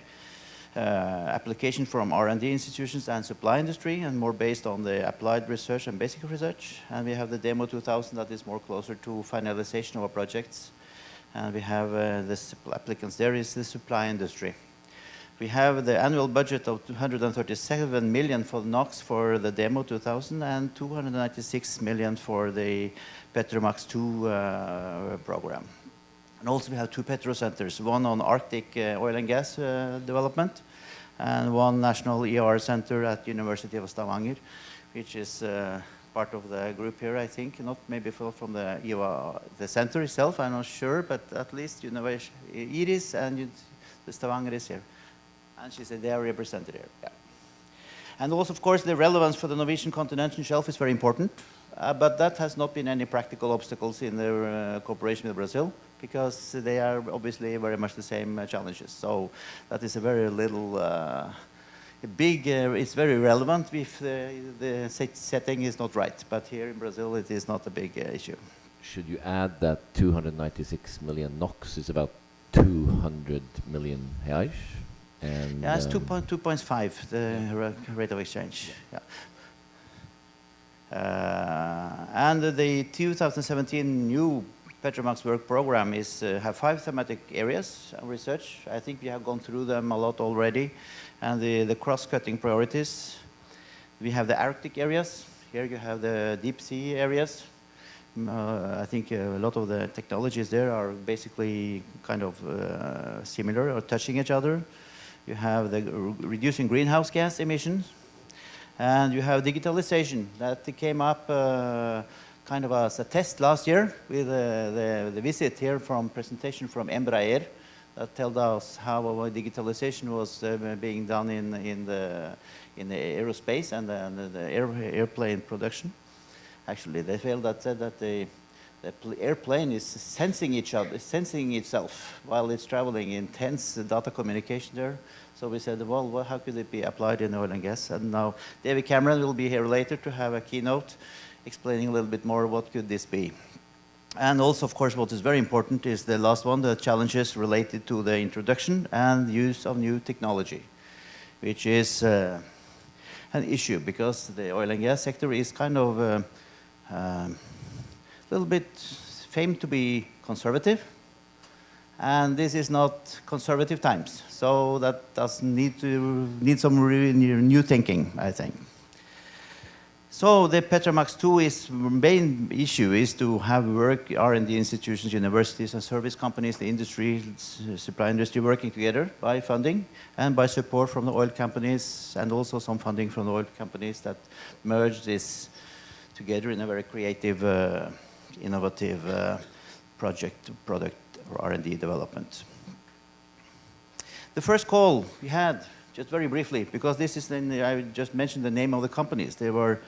application from R&D institutions and supply industry, and more based on the applied research and basic research. And we have the Demo 2000 that is more closer to finalization of our projects. And we have the applicants there is the supply industry. We have the annual budget of 237 million for the NOx for the Demo 2000 and 296 million for the Petromax 2 program. And also we have 2 petro centers, one on Arctic oil and gas development, and one national ER center at University of Stavanger, which is part of the group here, I think. Not maybe from the EVA, the center itself, I'm not sure, but at least you know where Iris and the Stavanger is here. And she said they are represented here. Yeah. And also, of course, the relevance for the Norwegian continental shelf is very important. But that has not been any practical obstacles in their cooperation with Brazil, because they are obviously very much the same challenges. So that is a very little, it's very relevant if the setting is not right. But here in Brazil, it is not a big issue. Should you add that 296 million NOK is about 200 million reais? And, yeah, it's 2.5, the rate of exchange. Yeah. And the 2017 new Petromax work program is have 5 thematic areas of research. I think we have gone through them a lot already. And the cross-cutting priorities. We have the Arctic areas. Here you have the deep sea areas. I think a lot of the technologies there are basically kind of similar or touching each other. You have the reducing greenhouse gas emissions. And you have digitalization that came up kind of as a test last year with the visit here from presentation from Embraer that told us how digitalization was being done in the aerospace and the airplane production. Actually, they felt that said that the airplane is sensing itself while it's traveling. Intense data communication there. So we said, well, how could it be applied in oil and gas? And now David Cameron will be here later to have a keynote explaining a little bit more what could this be. And also, of course, what is very important is the last one, the challenges related to the introduction and use of new technology, which is an issue because the oil and gas sector is kind of a little bit famed to be conservative. And this is not conservative times, so that does need some really new thinking, I think. So the Petromax 2 main issue is to have work R&D institutions, universities, and service companies, the industry, supply industry working together by funding and by support from the oil companies, and also some funding from the oil companies that merge this together in a very creative, innovative product or R&D development. The first call we had, just very briefly, because this is, I just mentioned the name of the companies. There were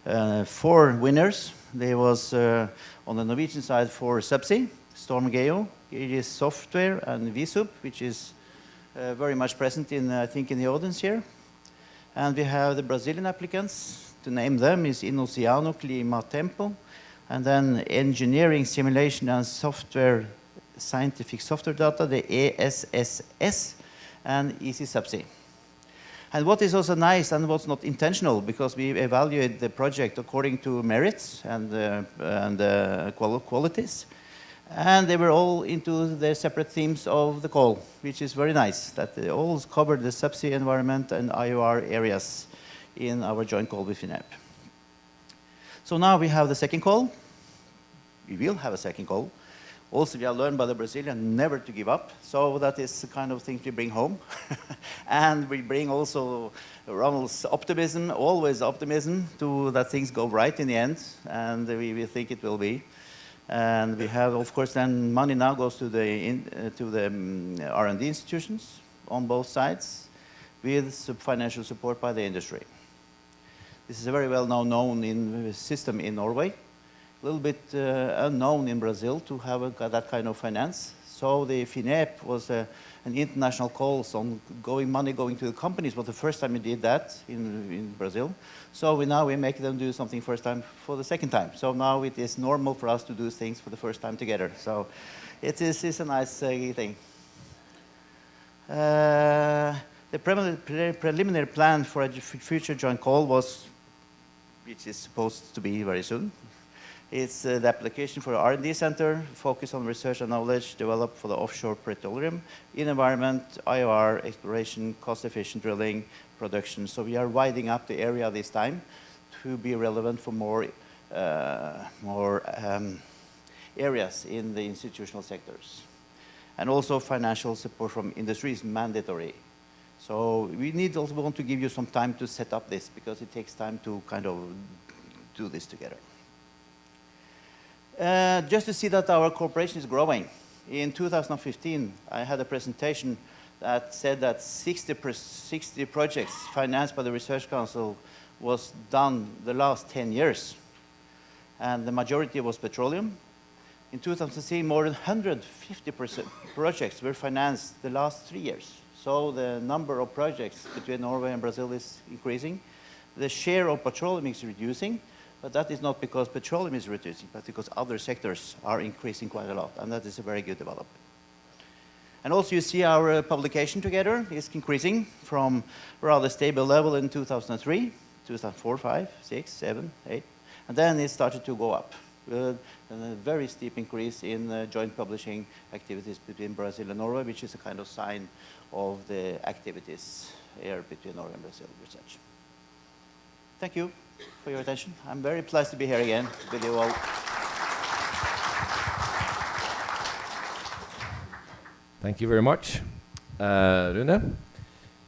4 winners. There was, on the Norwegian side, for Subsea, StormGeo, Iris Software, and Visub, which is very much present in, I think, in the audience here. And we have the Brazilian applicants. To name them is Inoceano, Climatempo, and then Engineering, Simulation, and Software, Scientific Software Data, the ESSS, and Easy Subsea. And what is also nice and what's not intentional, because we evaluate the project according to merits and qualities. And they were all into the separate themes of the call, which is very nice, that they all covered the subsea environment and IOR areas in our joint call with FINEP. So now we have the second call. We will have a second call. Also, we have learned by the Brazilian never to give up. So that is the kind of thing we bring home. And we bring also Ronald's optimism, always optimism, to that things go right in the end. And we think it will be. And we have, of course, then money now goes to the R&D institutions on both sides with financial support by the industry. This is a very well-known system in Norway. A little bit unknown in Brazil to have that kind of finance. So the FINEP was an international call on money going to the companies. But the first time we did that in Brazil. So now we make them do something first time for the second time. So now it is normal for us to do things for the first time together. So it's a nice thing. The preliminary plan for a future joint call was, which is supposed to be very soon. It's the application for the R&D center, focus on research and knowledge developed for the offshore petroleum, in environment, IOR, exploration, cost-efficient drilling, production. So we are widening up the area this time to be relevant for more areas in the institutional sectors. And also financial support from industry is mandatory. So we want to give you some time to set up this, because it takes time to kind of do this together. Just to see that our cooperation is growing. In 2015, I had a presentation that said that 60 projects financed by the Research Council was done the last 10 years. And the majority was petroleum. In 2016, more than 150 projects were financed the last 3 years. So the number of projects between Norway and Brazil is increasing. The share of petroleum is reducing, but that is not because petroleum is reducing, but because other sectors are increasing quite a lot, and that is a very good development. And also you see our publication together is increasing from rather stable level in 2003, 2004, 5, 6, 7, 8, and then it started to go up. A very steep increase in joint publishing activities between Brazil and Norway, which is a kind of sign of the activities here between Norway and Brazil research. Thank you for your attention. I'm very pleased to be here again with you all. Thank you very much, Rune.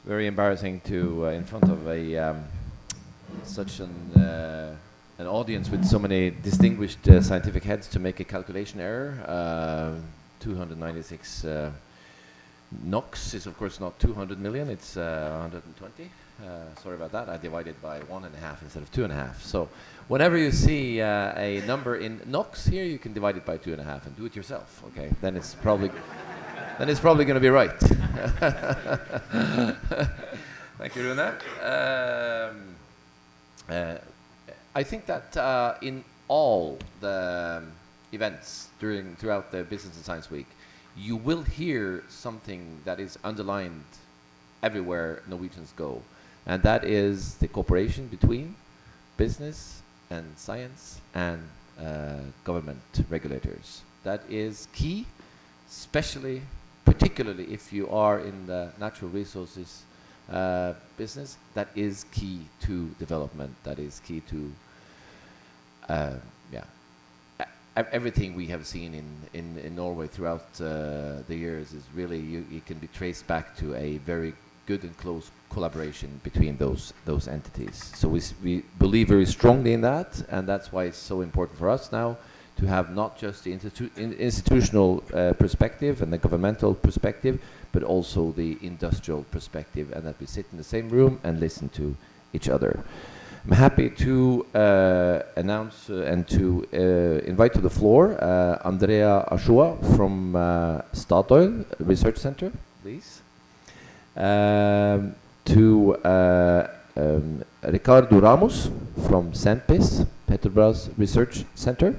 Very embarrassing to, in front of a such an audience with so many distinguished scientific heads, to make a calculation error. 296 NOx is of course not 200 million, it's 120. Sorry about that, I divided by 1.5 instead of 2.5. So whenever you see a number in NOx here, you can divide it by 2.5 and do it yourself, okay? Then it's probably going to be right. Thank you, Rune. I think that in all the events throughout the Business and Science Week, you will hear something that is underlined everywhere Norwegians go, and that is the cooperation between business and science and government regulators. That is key, particularly if you are in the natural resources business. That is key to development. That is key to everything we have seen in Norway throughout the years is really, you can be traced back to a very good and close collaboration between those entities. So we believe very strongly in that, and that's why it's so important for us now to have not just the institutional perspective and the governmental perspective, but also the industrial perspective, and that we sit in the same room and listen to each other. I'm happy to announce and to invite to the floor Andrea Ashoa from Statoil Research Center, please. To Ricardo Ramos from SENPIS, Petrobras Research Center.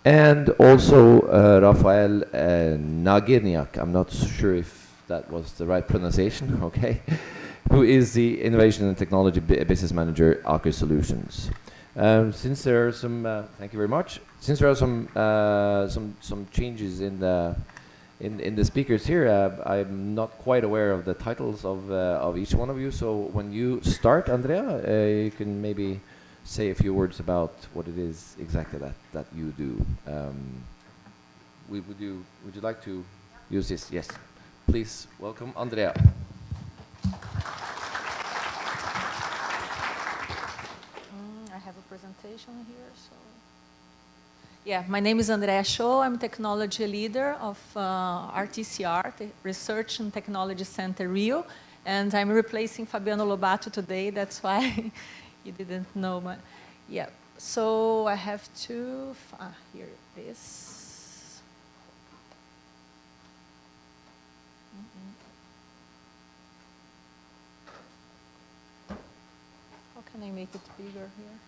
And also Rafael Nagirniak, I'm not sure if that was the right pronunciation, okay, who is the Innovation and Technology Business Manager, Aker Solutions. Since there are some, thank you very much. Since there are some changes in the speakers here, I'm not quite aware of the titles of each one of you. So when you start, Andrea, you can maybe say a few words about what it is exactly that you do. Would you like to use this? Yes. Please welcome Andrea. I have a presentation here, so. Yeah, my name is Andrea Ashoa. I'm technology leader of RTCR, the Research and Technology Center Rio, and I'm replacing Fabiano Lobato today. That's why you didn't know my. Yeah. So I have to. Here it is. How can I make it bigger here?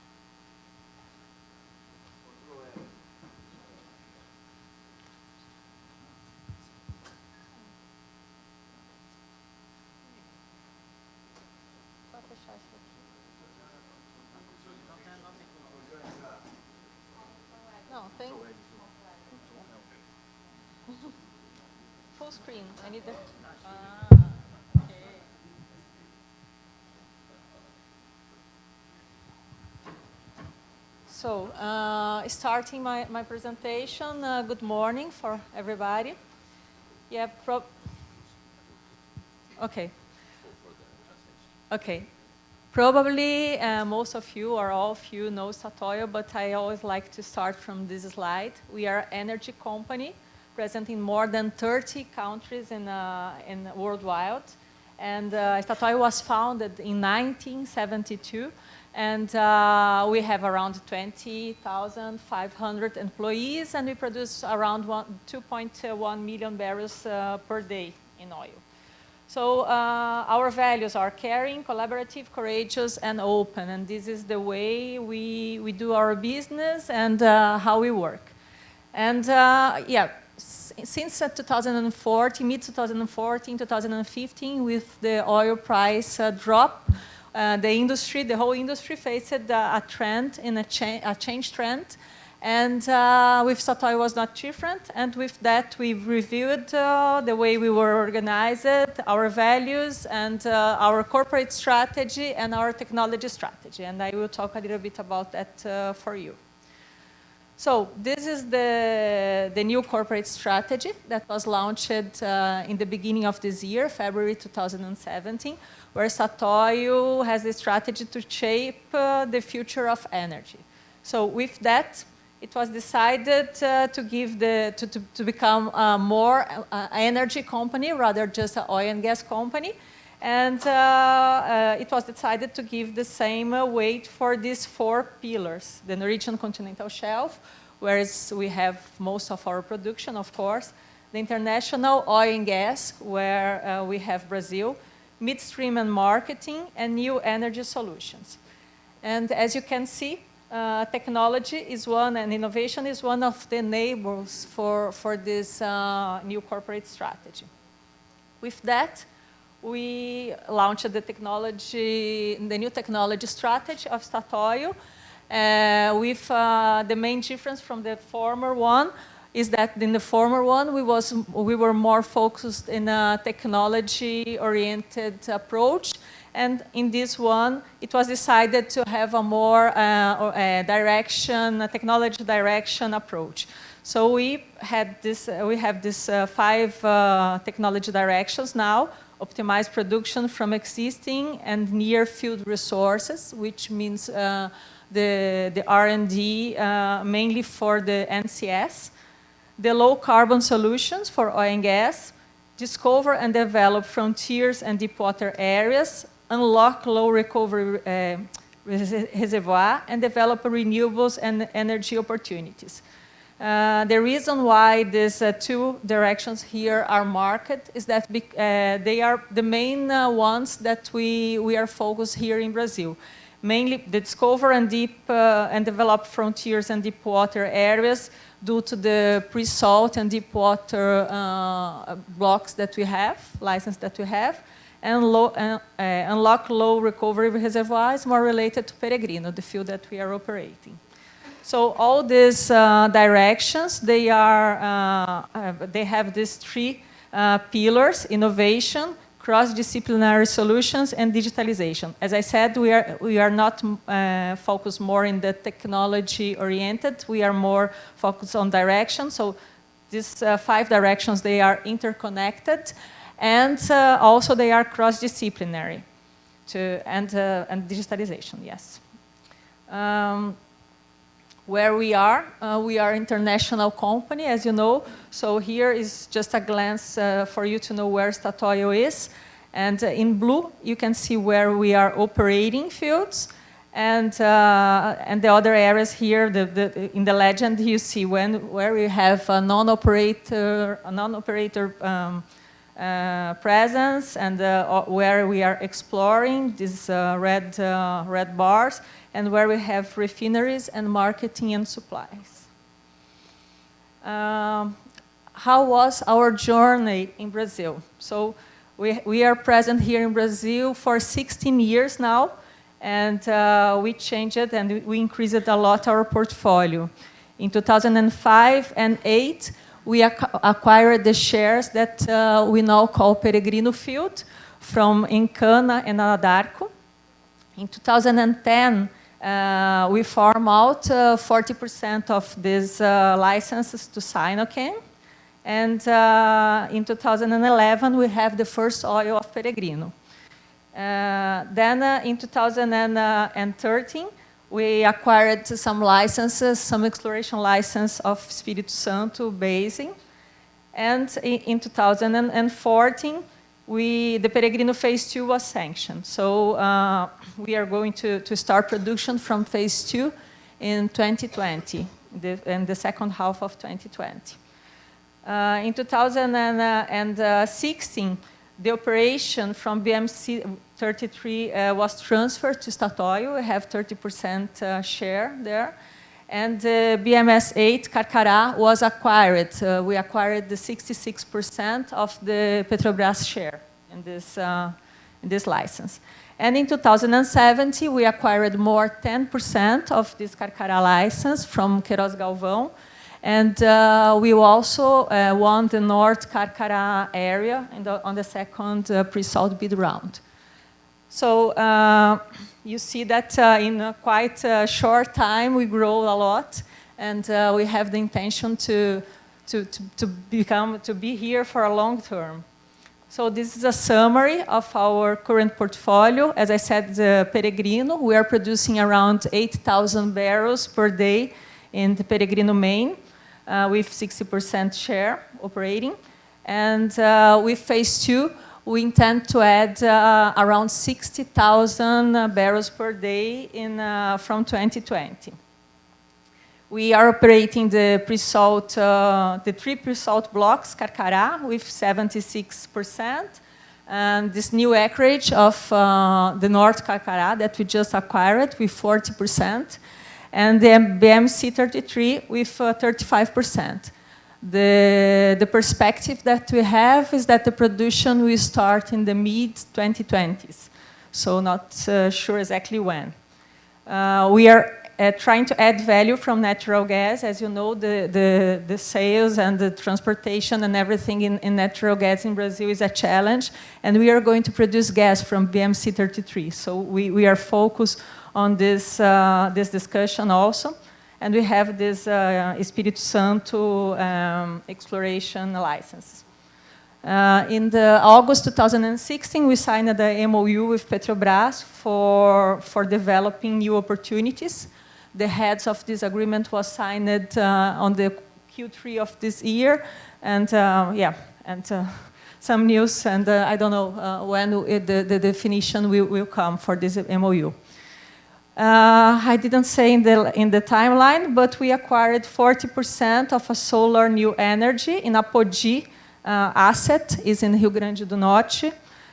No, thank you. Full screen. I need the. Okay. So, starting my presentation, good morning for everybody. Yeah, okay. Okay. Probably most of you or all of you know Statoil, but I always like to start from this slide. We are an energy company present in more than 30 countries in worldwide. And Statoil was founded in 1972, and we have around 20,500 employees, and we produce around 2.1 million barrels per day in oil. So our values are caring, collaborative, courageous, and open. And this is the way we do our business and how we work. And yeah, since 2014, mid-2014, 2015, with the oil price drop, the whole industry faced a trend, a change trend. And with Statoil was not different, and with that we reviewed the way we were organized, our values, and our corporate strategy and our technology strategy. And I will talk a little bit about that for you. So this is the new corporate strategy that was launched in the beginning of this year, February 2017, where Statoil has a strategy to shape the future of energy. So with that, it was decided to become a more energy company rather just an oil and gas company. And it was decided to give the same weight for these 4 pillars: the Norwegian continental shelf, where we have most of our production, of course, the international oil and gas, where we have Brazil, midstream and marketing, and new energy solutions. And as you can see, technology is one, and innovation is one of the enablers for this new corporate strategy. With that, we launched the new technology strategy of Statoil, with the main difference from the former one is that in the former one we were more focused in a technology-oriented approach. And in this one, it was decided to have a more technology direction approach. So we have these 5 technology directions now: optimize production from existing and near field resources, which means the R&D mainly for the NCS, the low carbon solutions for oil and gas, discover and develop frontiers and deep water areas, unlock low recovery reservoir, and develop renewables and energy opportunities. The reason why these 2 directions here are marked is that they are the main ones that we are focused here in Brazil. Mainly the discover and develop frontiers and deep water areas due to the pre-salt and deep water blocks that we have, license that we have, and unlock low recovery reservoirs more related to Peregrino, the field that we are operating. So all these directions, they have these 3 pillars: innovation, cross-disciplinary solutions, and digitalization. As I said, we are not focused more in the technology-oriented. We are more focused on direction. So these 5 directions, they are interconnected, and also they are cross-disciplinary, and digitalization, yes. Where we are international company, as you know. So here is just a glance for you to know where Statoil is. And in blue, you can see where we are operating fields. And the other areas here, in the legend, you see where we have a non-operator presence, and where we are exploring these red bars, and where we have refineries and marketing and supplies. How was our journey in Brazil? So we are present here in Brazil for 16 years now, and we changed it and we increased a lot our portfolio. In 2005 and 2008, we acquired the shares that we now call Peregrino Field from Encana and Anadarko. In 2010, we farm out 40% of these licenses to Sinochem. And in 2011, we have the first oil of Peregrino. Then in 2013, we acquired some licenses, some exploration license of Espírito Santo Basin. And in 2014, the Peregrino Phase 2 was sanctioned. So we are going to start production from Phase 2 in 2020, in the second half of 2020. In 2016, the operation from BMC 33 was transferred to Statoil. We have 30% share there. And BMS 8 Carcará was acquired. We acquired the 66% of the Petrobras share in this license. And in 2017, we acquired more 10% of this Carcará license from Queiroz Galvão. And we also won the North Carcará area on the second pre-salt bid round. So you see that in a quite short time, we grow a lot. And we have the intention to be here for a long term. So this is a summary of our current portfolio. As I said, the Peregrino, we are producing around 8,000 barrels per day in the Peregrino main, with 60% share operating. And with Phase 2, we intend to add around 60,000 barrels per day from 2020. We are operating the pre-salt, the 3 pre-salt blocks, Carcará, with 76%. And this new acreage of the North Carcará that we just acquired with 40%. And the BMC 33 with 35%. The perspective that we have is that the production will start in the mid-2020s. So not sure exactly when. We are trying to add value from natural gas. As you know, the sales and the transportation and everything in natural gas in Brazil is a challenge. And we are going to produce gas from BMC 33. So we are focused on this discussion also. And we have this Espírito Santo exploration license. In August 2016, we signed the MOU with Petrobras for developing new opportunities. The heads of this agreement was signed on the Q3 of this year. And some news, and I don't know when the definition will come for this MOU. I didn't say in the timeline, but we acquired 40% of a solar new energy in Apodi asset, is in Rio Grande do Norte.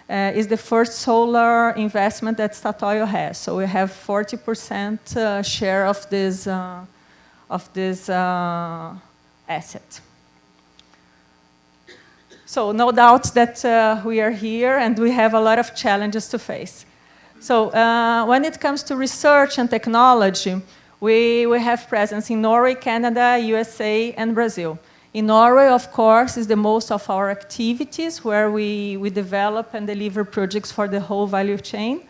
Is the first solar investment that Statoil has. So we have 40% share of this asset. So no doubt that we are here and we have a lot of challenges to face. So when it comes to research and technology, we have presence in Norway, Canada, USA, and Brazil. In Norway, of course, is the most of our activities where we develop and deliver projects for the whole value chain.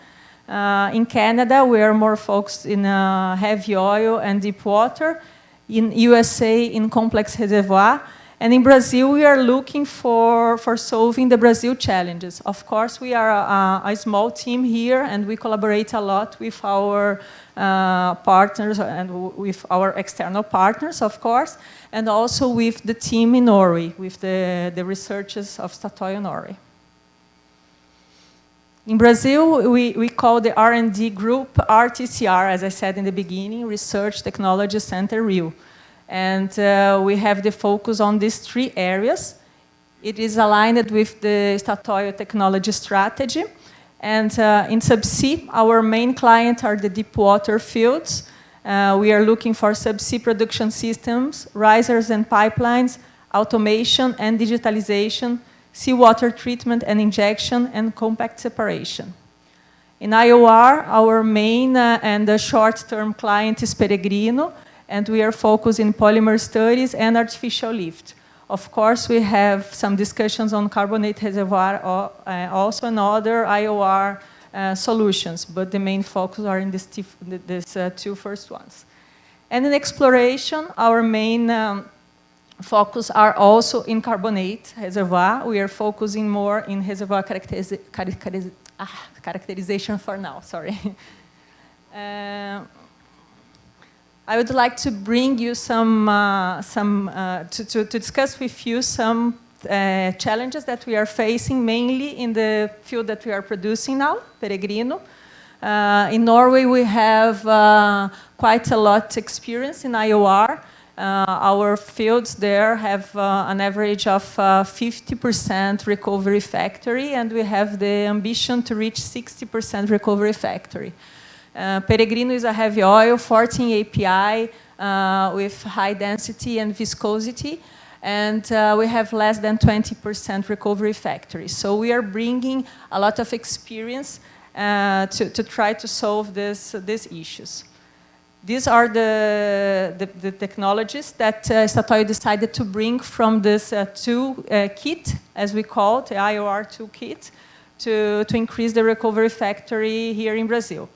In Canada, we are more focused in heavy oil and deep water. In USA, in complex reservoir. And in Brazil, we are looking for solving the Brazil challenges. Of course, we are a small team here, and we collaborate a lot with our partners and with our external partners, of course, and also with the team in Norway, with the researchers of Statoil Norway. In Brazil, we call the R&D group RTCR, as I said in the beginning, Research Technology Center Rio. And we have the focus on these 3 areas. It is aligned with the Statoil technology strategy. And in subsea, our main clients are the deep water fields. We are looking for subsea production systems, risers and pipelines, automation and digitalization, seawater treatment and injection, and compact separation. In IOR, our main and short-term client is Peregrino, and we are focused in polymer studies and artificial lift. Of course, we have some discussions on carbonate reservoir also and other IOR solutions, but the main focus are in these 2 first ones. And in exploration, our main focus are also in carbonate reservoir. We are focusing more in reservoir characterization for now, sorry. I would like to bring you to discuss with you some challenges that we are facing, mainly in the field that we are producing now, Peregrino. In Norway, we have quite a lot of experience in IOR. Our fields there have an average of 50% recovery factor, and we have the ambition to reach 60% recovery factor. Peregrino is a heavy oil, 14 API with high density and viscosity, and we have less than 20% recovery factor. So we are bringing a lot of experience to try to solve these issues. These are the technologies that Statoil decided to bring from this kit, as we call it, the IOR toolkit, to increase the recovery factor here in Brazil.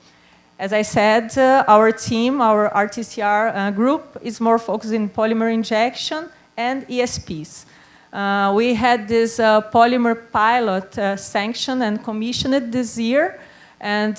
As I said, our team, our RTCR group, is more focused in polymer injection and ESPs. We had this polymer pilot sanctioned and commissioned this year, and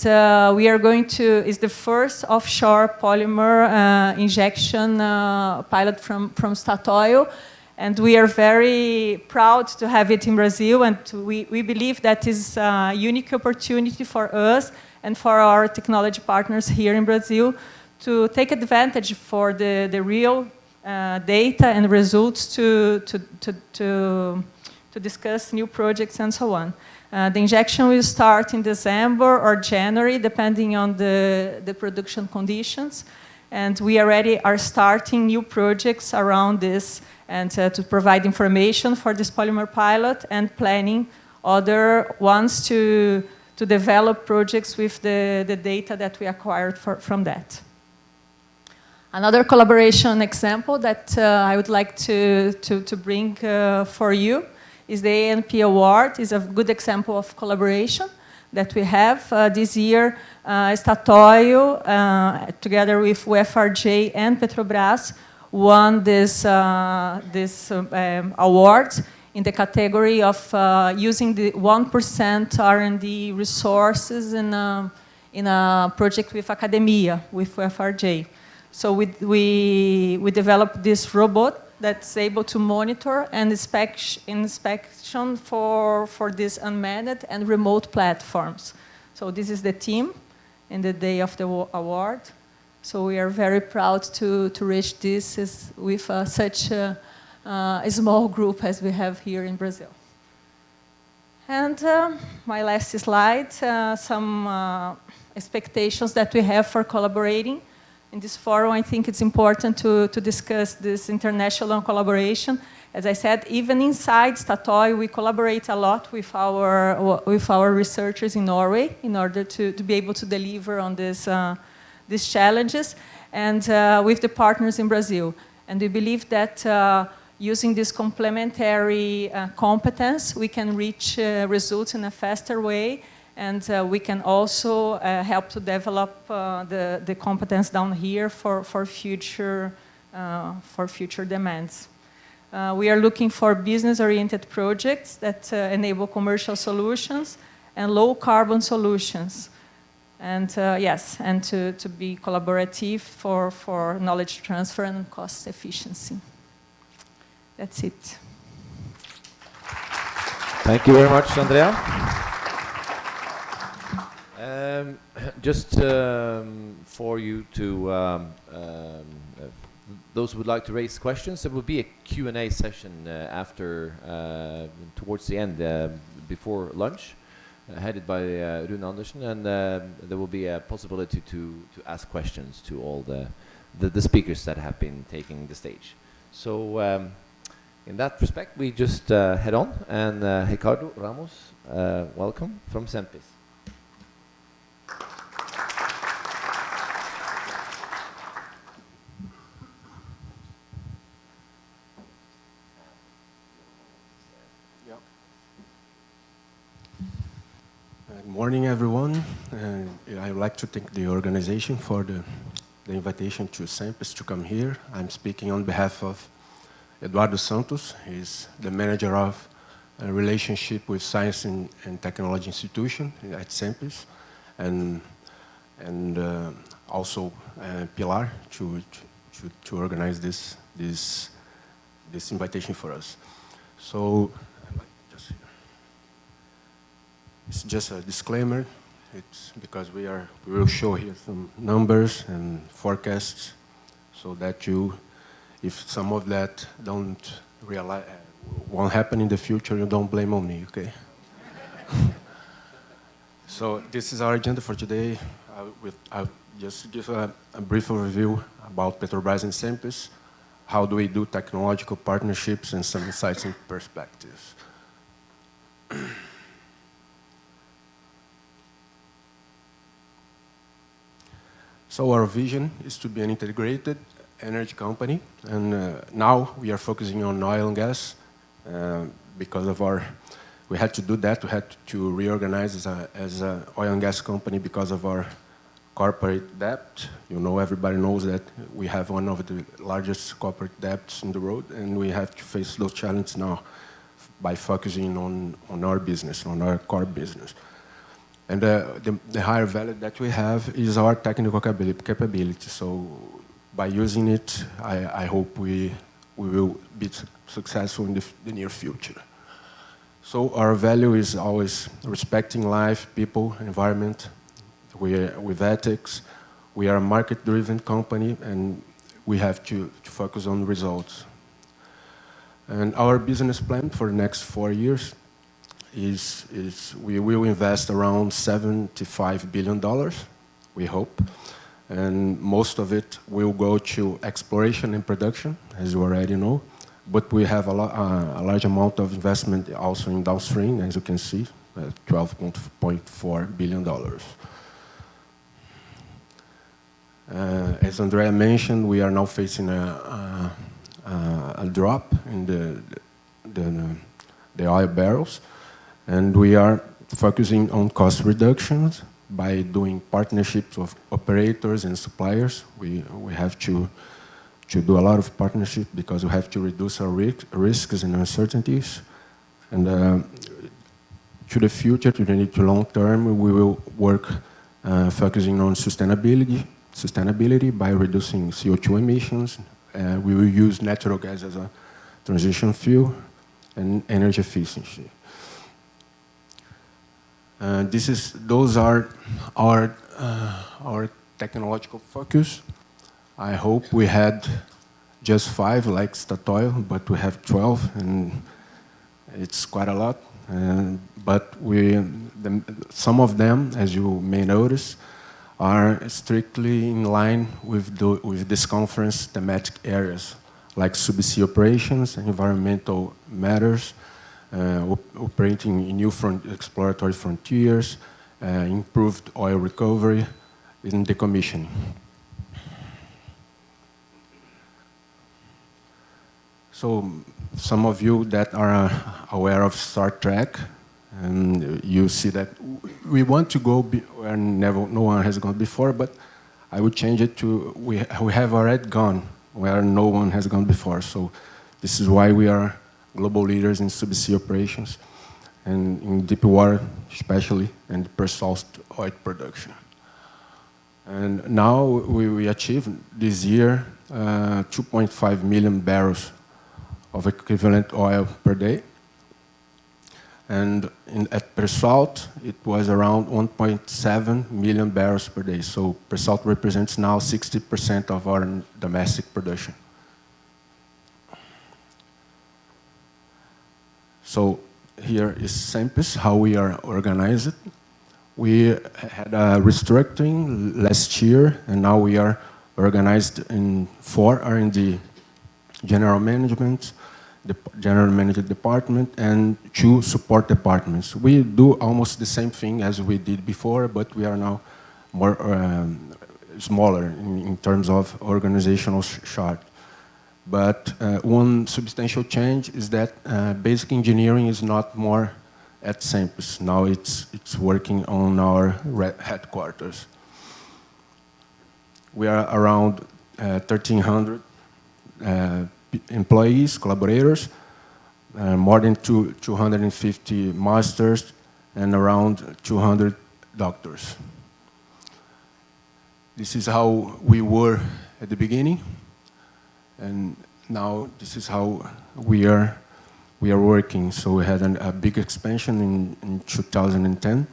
we are going to, is the first offshore polymer injection pilot from Statoil, and we are very proud to have it in Brazil, and we believe that is a unique opportunity for us and for our technology partners here in Brazil to take advantage for the real data and results to discuss new projects and so on. The injection will start in December or January, depending on the production conditions. And we already are starting new projects around this and to provide information for this polymer pilot and planning other ones to develop projects with the data that we acquired from that. Another collaboration example that I would like to bring for you is the ANP award. Is a good example of collaboration that we have. This year, Statoil, together with UFRJ and Petrobras, won this award in the category of using the 1% R&D resources in a project with academia, with UFRJ. So we developed this robot that's able to monitor and inspection for these unmanned and remote platforms. So this is the team in the day of the award. So we are very proud to reach this with such a small group as we have here in Brazil. And my last slide, some expectations that we have for collaborating. In this forum, I think it's important to discuss this international collaboration. As I said, even inside Statoil, we collaborate a lot with our researchers in Norway in order to be able to deliver on these challenges, and with the partners in Brazil. And we believe that using this complementary competence, we can reach results in a faster way, and we can also help to develop the competence down here for future demands. We are looking for business-oriented projects that enable commercial solutions and low-carbon solutions. And yes, and to be collaborative for knowledge transfer and cost efficiency. That's it. Thank you very much, Andrea. Just for you to, those who would like to raise questions, there will be a Q&A session after, towards the end, before lunch, headed by Rune Andersen, and there will be a possibility to ask questions to all the speakers that have been taking the stage. So in that respect, we just head on, and Ricardo Ramos, welcome from Sempis. Good morning, everyone. I would like to thank the organization for the invitation to Sempis to come here. I'm speaking on behalf of Eduardo Santos. He's the manager of a relationship with science and technology institution at Sempis, and also Pilar to organize this invitation for us. So it's just a disclaimer. It's because we will show here some numbers and forecasts, so that if some of that don't realize, won't happen in the future, you don't blame on me, okay? So this is our agenda for today. I'll just give a brief overview about Petrobras and Sempis. How do we do technological partnerships, and some insights and perspectives. So our vision is to be an integrated energy company, and now we are focusing on oil and gas because of we had to do that. We had to reorganize as a oil and gas company because of our corporate debt. You know, everybody knows that we have one of the largest corporate debts in the world, and we have to face those challenges now by focusing on our business, on our core business. And the higher value that we have is our technical capability. So by using it, I hope we will be successful in the near future. So our value is always respecting life, people, environment, with ethics. We are a market-driven company, and we have to focus on results. And our business plan for the next 4 years is we will invest around $75 billion, we hope. And most of it will go to exploration and production, as you already know. But we have a large amount of investment also in downstream, as you can see, $12.4 billion. As Andrea mentioned, we are now facing a drop in the oil barrels, and we are focusing on cost reductions by doing partnerships with operators and suppliers. We have to do a lot of partnership because we have to reduce our risks and uncertainties. And to the future, to the long term, we will work focusing on sustainability by reducing CO2 emissions. We will use natural gas as a transition fuel, and energy efficiency. Those are our technological focus. I hope we had just 5 like Statoil, but we have 12, and it's quite a lot. But some of them, as you may notice, are strictly in line with this conference thematic areas, like subsea operations, environmental matters, operating in new exploratory frontiers, improved oil recovery, and decommissioning. So some of you that are aware of Star Trek, and you see that we want to go where no one has gone before, but I would change it to we have already gone where no one has gone before. So this is why we are global leaders in subsea operations, and in deep water especially, and pre-salt oil production. And now we achieved this year 2.5 million barrels of equivalent oil per day. And at pre-salt, it was around 1.7 million barrels per day. So pre-salt represents now 60% of our domestic production. So here is Sempis, how we are organized. We had a restructuring last year, and now we are organized in 4 R&D: general management, the general manager department, and 2 support departments. We do almost the same thing as we did before, but we are now more smaller in terms of organizational chart. But one substantial change is that basic engineering is not more at Sempis. Now it's working on our headquarters. We are around 1,300 employees, collaborators. more than 250 masters, and around 200 doctors. This is how we were at the beginning, and now this is how we are working. So we had a big expansion in 2010,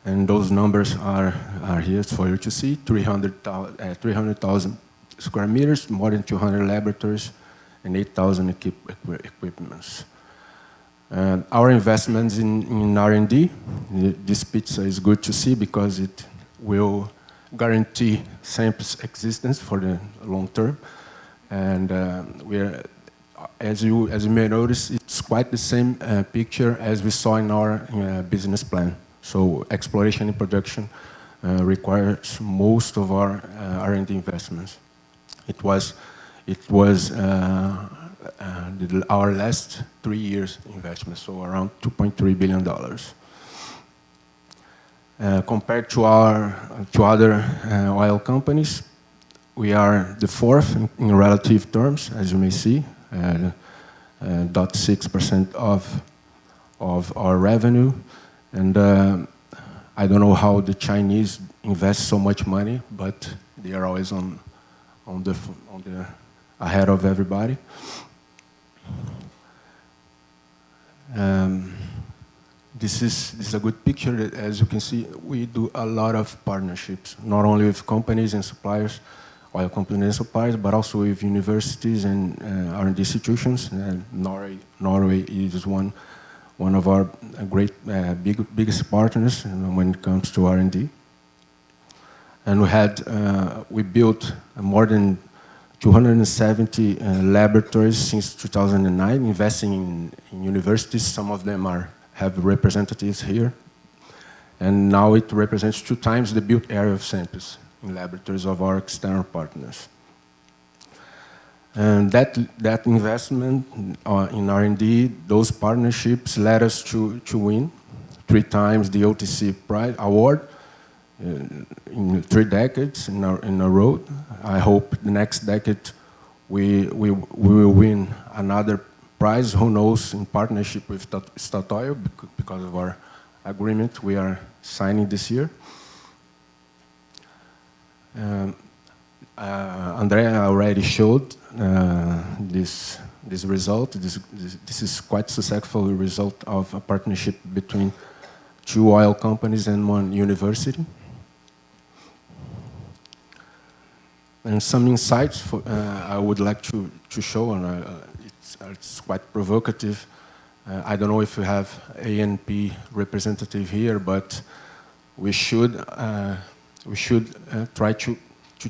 and those numbers are here for you to see. 300,000 square meters, more than 200 laboratories, and 8,000 equipments. Our investments in R&D, this picture is good to see because it will guarantee samples existence for the long term. And as you may notice, it's quite the same picture as we saw in our business plan. So exploration and production requires most of our R&D investments. It was our last 3 years investment, so around $2.3 billion. Compared to other oil companies, we are the fourth in relative terms, as you may see, 0.6% of our revenue. And I don't know how the Chinese invest so much money, but they are always on the ahead of everybody. This is a good picture. That, as you can see, we do a lot of partnerships, not only with companies and suppliers, oil companies and suppliers, but also with universities and R&D institutions. Norway is one of our biggest partners when it comes to R&D. And we built more than 270 laboratories since 2009, investing in universities. Some of them have representatives here. And now it represents 2 times the built area of samples in laboratories of our external partners. And that investment in R&D, those partnerships led us to win 3 times the OTC prize award in 3 decades in a row. I hope the next decade we will win another prize, who knows, in partnership with Statoil, because of our agreement we are signing this year. Andrea already showed this result. This is quite successful result of a partnership between 2 oil companies and 1 university. And some insights I would like to show, and it's quite provocative. I don't know if we have ANP representative here, but we should try to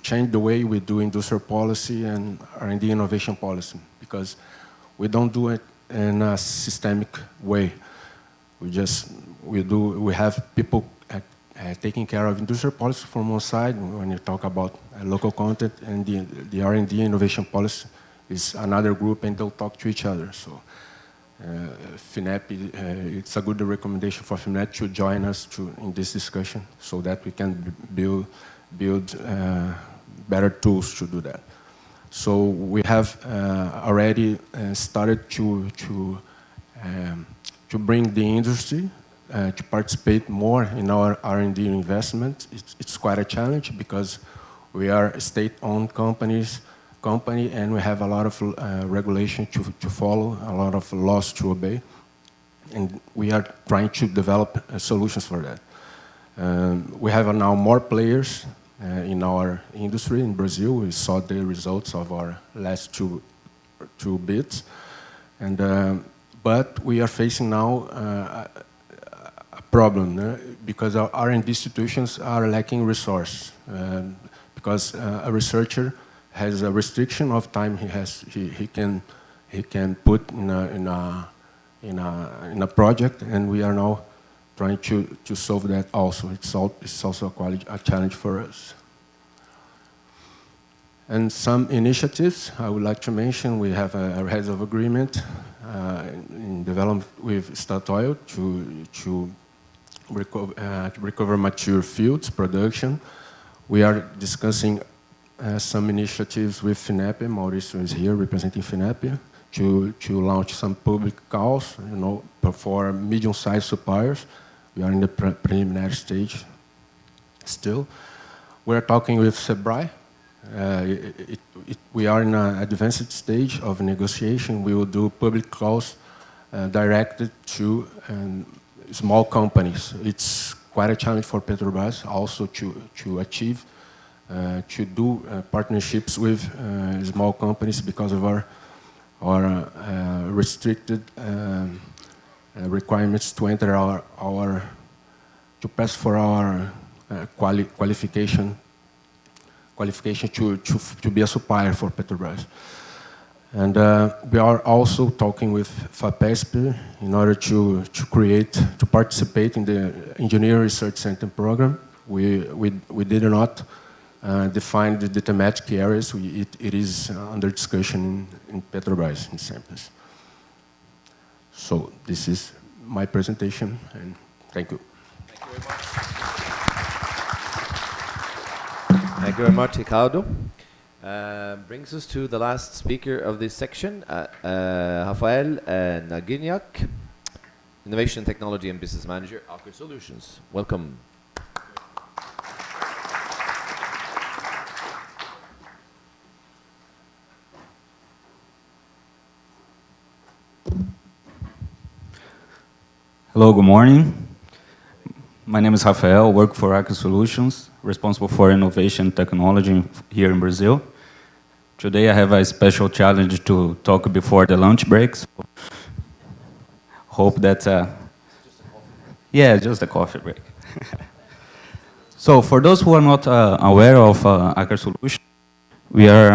change the way we do industrial policy and R&D innovation policy, because we don't do it in a systemic way. We have people taking care of industrial policy from one side when you talk about local content, and the R&D innovation policy is another group, and they'll talk to each other. So FINEP, it's a good recommendation for FINEP to join us in this discussion so that we can build better tools to do that. So we have already started to bring the industry to participate more in our R&D investment. It's quite a challenge because we are a state-owned company, and we have a lot of regulation to follow, a lot of laws to obey, and we are trying to develop solutions for that. We have now more players in our industry in Brazil. We saw the results of our last two bids, but we are facing now a problem because our R&D institutions are lacking resource. Because a researcher has a restriction of time he can put in a project, and we are now trying to solve that also. It's also a challenge for us. And some initiatives I would like to mention. We have a heads of agreement in development with Statoil to recover mature fields production. We are discussing some initiatives with FINEP. Mauricio is here representing FINEP to launch some public calls, for medium-sized suppliers. We are in the preliminary stage still. We're talking with SEBRAE. We are in an advanced stage of negotiation. We will do public calls directed to small companies. It's quite a challenge for Petrobras also to achieve, to do partnerships with small companies because of our restricted requirements to enter to pass for our qualification to be a supplier for Petrobras. And we are also talking with FAPESP in order to participate in the Engineering Research Center program. We did not define the thematic areas. It is under discussion in Petrobras, in Samples. So this is my presentation, and thank you. Thank you very much. Thank you very much, Ricardo. Brings us to the last speaker of this section, Rafael Naginiak, Innovation Technology and Business Manager, Aker Solutions. Welcome. Hello, good morning. My name is Rafael, I work for Aker Solutions, responsible for innovation technology here in Brazil. Today I have a special challenge to talk before the lunch break. So hope that... yeah, just a coffee break. So for those who are not aware of Aker Solutions, we are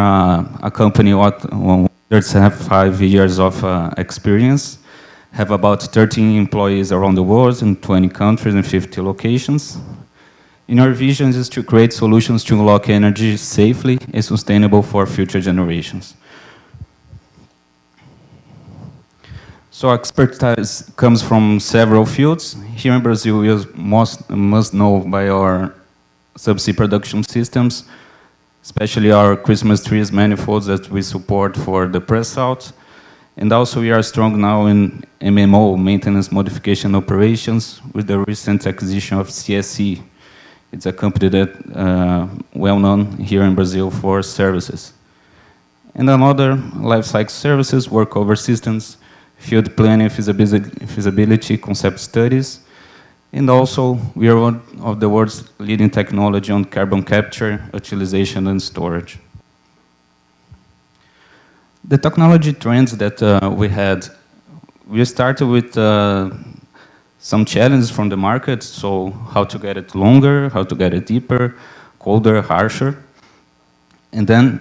a company that have 5 years of experience, have about 13 employees around the world in 20 countries and 50 locations. And our vision is to create solutions to unlock energy safely and sustainable for future generations. So expertise comes from several fields. Here in Brazil, we must know by our subsea production systems, especially our Christmas trees manifolds that we support for the press-out. And also we are strong now in MMO, maintenance modification operations, with the recent acquisition of CSE. It's a company that well known here in Brazil for services. And another life cycle services, workover systems, field planning, feasibility, concept studies. And also we are one of the world's leading technology on carbon capture, utilization and storage. The technology trends that we started with some challenges from the market, so how to get it longer, how to get it deeper, colder, harsher. And then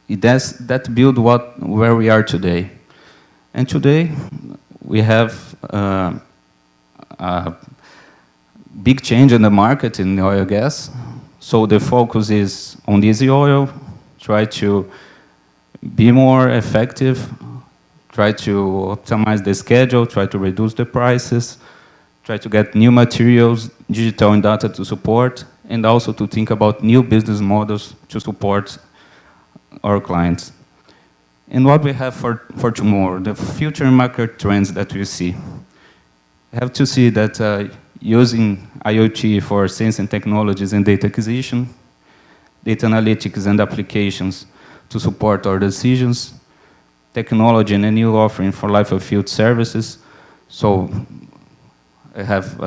that built where we are today. And today we have a big change in the market in oil and gas. So the focus is on easy oil, try to be more effective, try to optimize the schedule, try to reduce the prices, try to get new materials, digital and data to support, and also to think about new business models to support our clients. And what we have for tomorrow, the future market trends that we see. We have to see that using IoT for sensing technologies and data acquisition, data analytics and applications to support our decisions, technology and a new offering for life of field services. So I have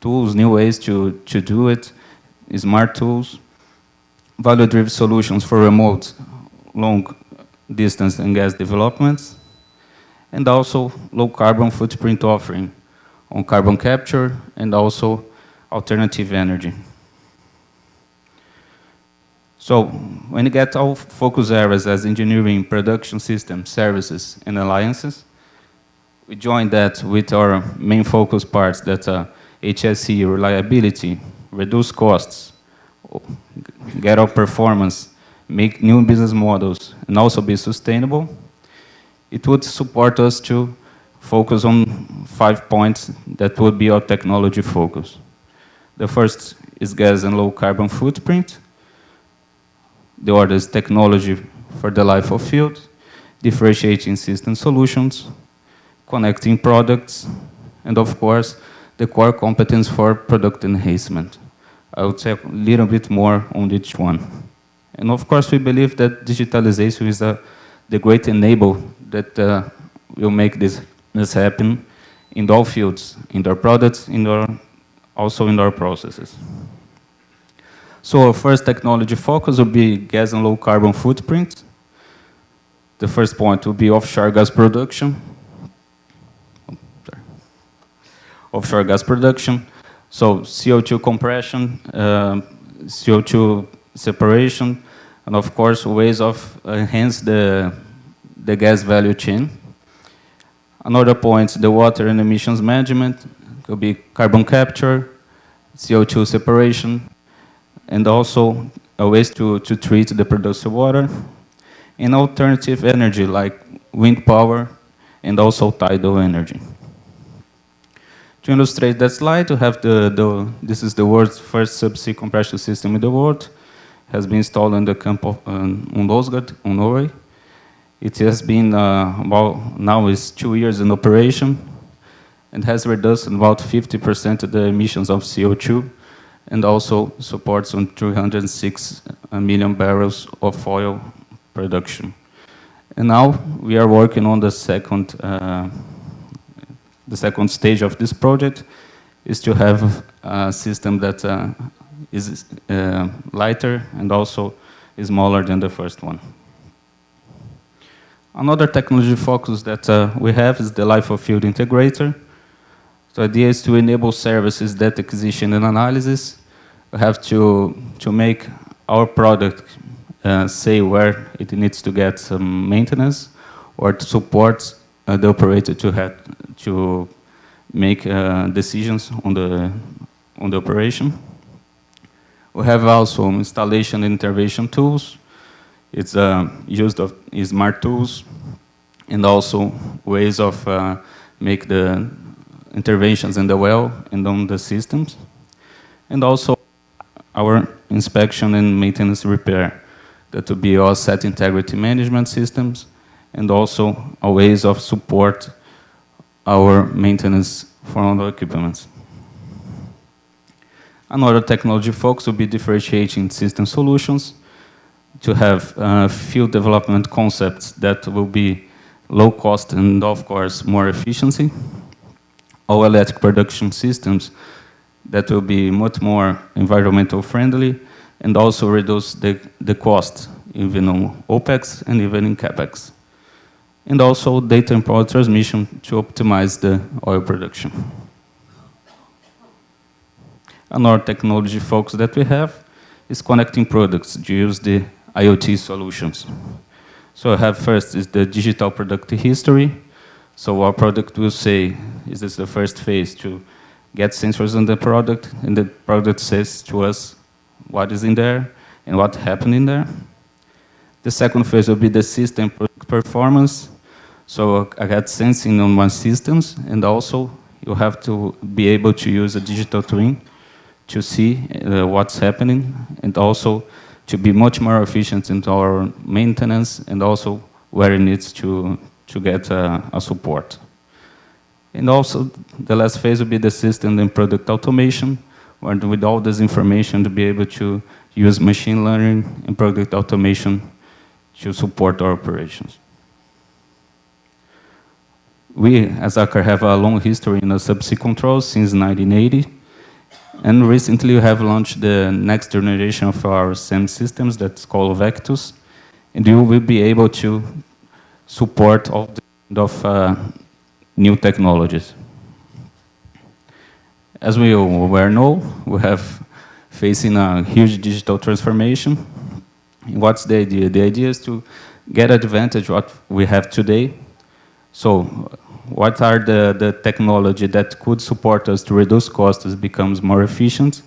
tools, new ways to do it, smart tools, value-driven solutions for remote, long distance and gas developments, and also low carbon footprint offering on carbon capture and also alternative energy. So when you get our focus areas as engineering, production systems, services, and alliances, we join that with our main focus parts that are HSE, reliability, reduce costs, get our performance, make new business models, and also be sustainable. It would support us to focus on 5 points that would be our technology focus. The first is gas and low carbon footprint. The other is technology for the life of field. differentiating system solutions, connecting products, and of course, the core competence for product enhancement. I will talk a little bit more on each one. And of course, we believe that digitalization is the great enabler that will make this happen in all fields, in our products, also in our processes. So our first technology focus will be gas and low carbon footprint. The first point will be offshore gas production. Offshore gas production. So CO2 compression, CO2 separation, and of course ways of enhance the gas value chain. Another point, the water and emissions management, could be carbon capture, CO2 separation, and also ways to treat the produced water, and alternative energy like wind power and also tidal energy. To illustrate that slide, we have this is the world's first subsea compression system in the world. It has been installed in the camp of Åsgard, in Norway. It has been now is 2 years in operation and has reduced about 50% of the emissions of CO2 and also supports on 306 million barrels of oil production. And now we are working on the second stage of this project is to have a system that is lighter and also is smaller than the first one. Another technology focus that we have is the life of field integrator. So the idea is to enable services, data acquisition and analysis. We have to make our product say where it needs to get some maintenance or to support the operator to make decisions on the operation. We have also installation and intervention tools. It's used of smart tools and also ways of make the interventions in the well and on the systems. And also our inspection and maintenance repair, that will be our asset integrity management systems and also our ways of support our maintenance for all the equipment. Another technology focus will be differentiating system solutions to have field development concepts that will be low cost and of course more efficiency. Our electric production systems that will be much more environmental friendly and also reduce the cost even on OPEX and even in CAPEX. And also data and power transmission to optimize the oil production. Another technology focus that we have is connecting products to use the IoT solutions. So I have first is the digital product history. So our product will say, is this the first phase to get sensors on the product, and the product says to us what is in there and what happened in there. The second phase will be the system performance. So I got sensing on my systems, and also you have to be able to use a digital twin to see what's happening, and also to be much more efficient in our maintenance, and also where it needs to get a support. And also the last phase will be the system and product automation, where with all this information to be able to use machine learning and product automation to support our operations. We, as Aker, have a long history in subsea controls since 1980. And recently we have launched the next generation of our SEM systems that's called Vectus. And you will be able to support all the kind of new technologies. As we well know, we have facing a huge digital transformation. What's the idea? The idea is to get advantage of what we have today. So what are the technology that could support us to reduce costs as becomes more efficient,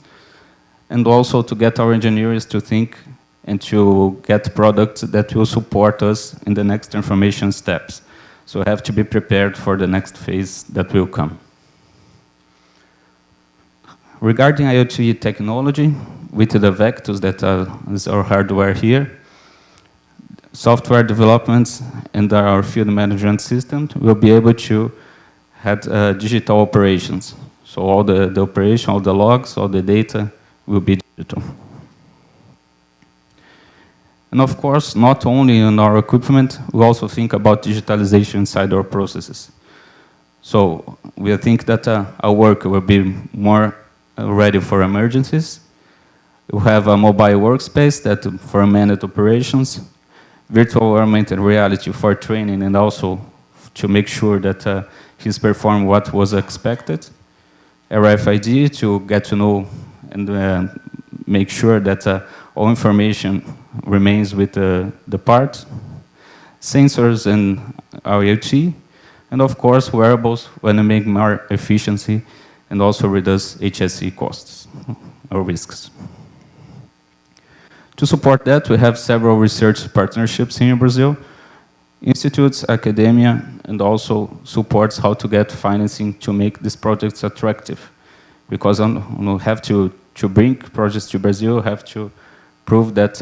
and also to get our engineers to think and to get products that will support us in the next transformation steps. So we have to be prepared for the next phase that will come. Regarding IoT technology, with the Vectus that is our hardware here, software developments and our field management system will be able to have digital operations. So all the operation, all the logs, all the data will be digital. And of course, not only on our equipment, we also think about digitalization inside our processes. So we think that our work will be more ready for emergencies. We have a mobile workspace that for managed operations, virtual augmented reality for training and also to make sure that he's performed what was expected. RFID to get to know and make sure that all information remains with the part. Sensors and IoT. And of course, wearables when they make more efficiency and also reduce HSE costs or risks. To support that, we have several research partnerships here in Brazil, institutes, academia, and also supports how to get financing to make these projects attractive. Because you have to bring projects to Brazil, have to prove that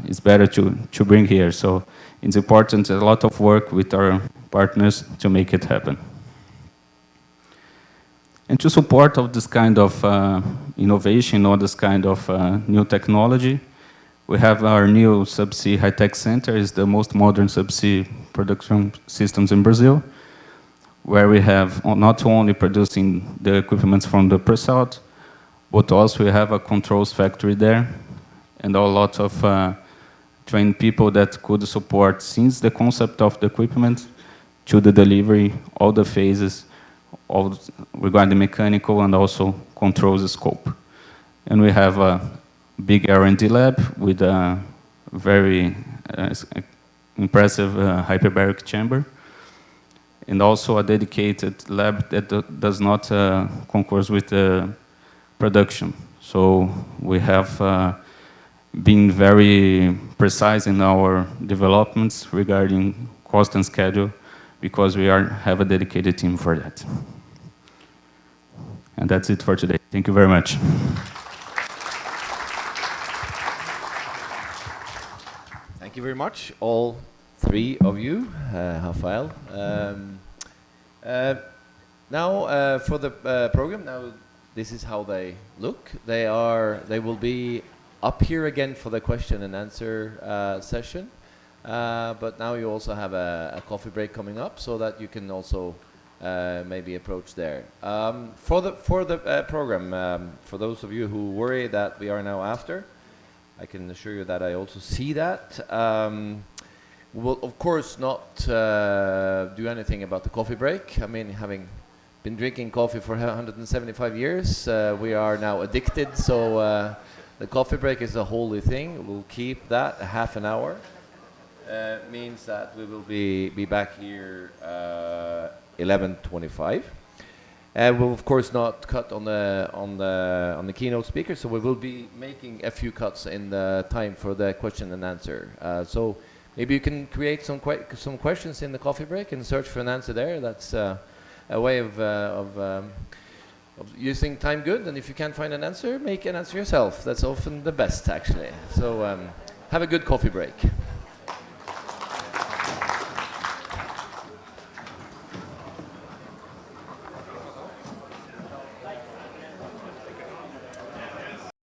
it's better to bring here. So it's important, a lot of work with our partners to make it happen. And to support of this kind of innovation or this kind of new technology, we have our new subsea high-tech center. Is the most modern subsea production systems in Brazil, where we have not only producing the equipment from the pre-salt, but also we have a controls factory there, and a lot of trained people that could support since the concept of the equipment to the delivery, all the phases, all regarding mechanical and also controls scope. And we have a big R&D lab with a very impressive hyperbaric chamber, and also a dedicated lab that does not concourse with the production. So we have been very precise in our developments regarding cost and schedule, because we have a dedicated team for that. And that's it for today. Thank you very much. Thank you very much, all three of you, Rafael. Now for the program, now this is how they look. They will be up here again for the question and answer session. But now you also have a coffee break coming up, so that you can also maybe approach there. For the program, for those of you who worry that we are now after, I can assure you that I also see that. We will of course not do anything about the coffee break. I mean, having been drinking coffee for 175 years, we are now addicted, so the coffee break is a holy thing. We'll keep that a half an hour. Means that we will be back here 11:25. We'll of course not cut on the keynote speaker, so we will be making a few cuts in the time for the question and answer. So maybe you can create some questions in the coffee break and search for an answer there. That's a way of using time good. And if you can't find an answer, make an answer yourself. That's often the best, actually. So have a good coffee break.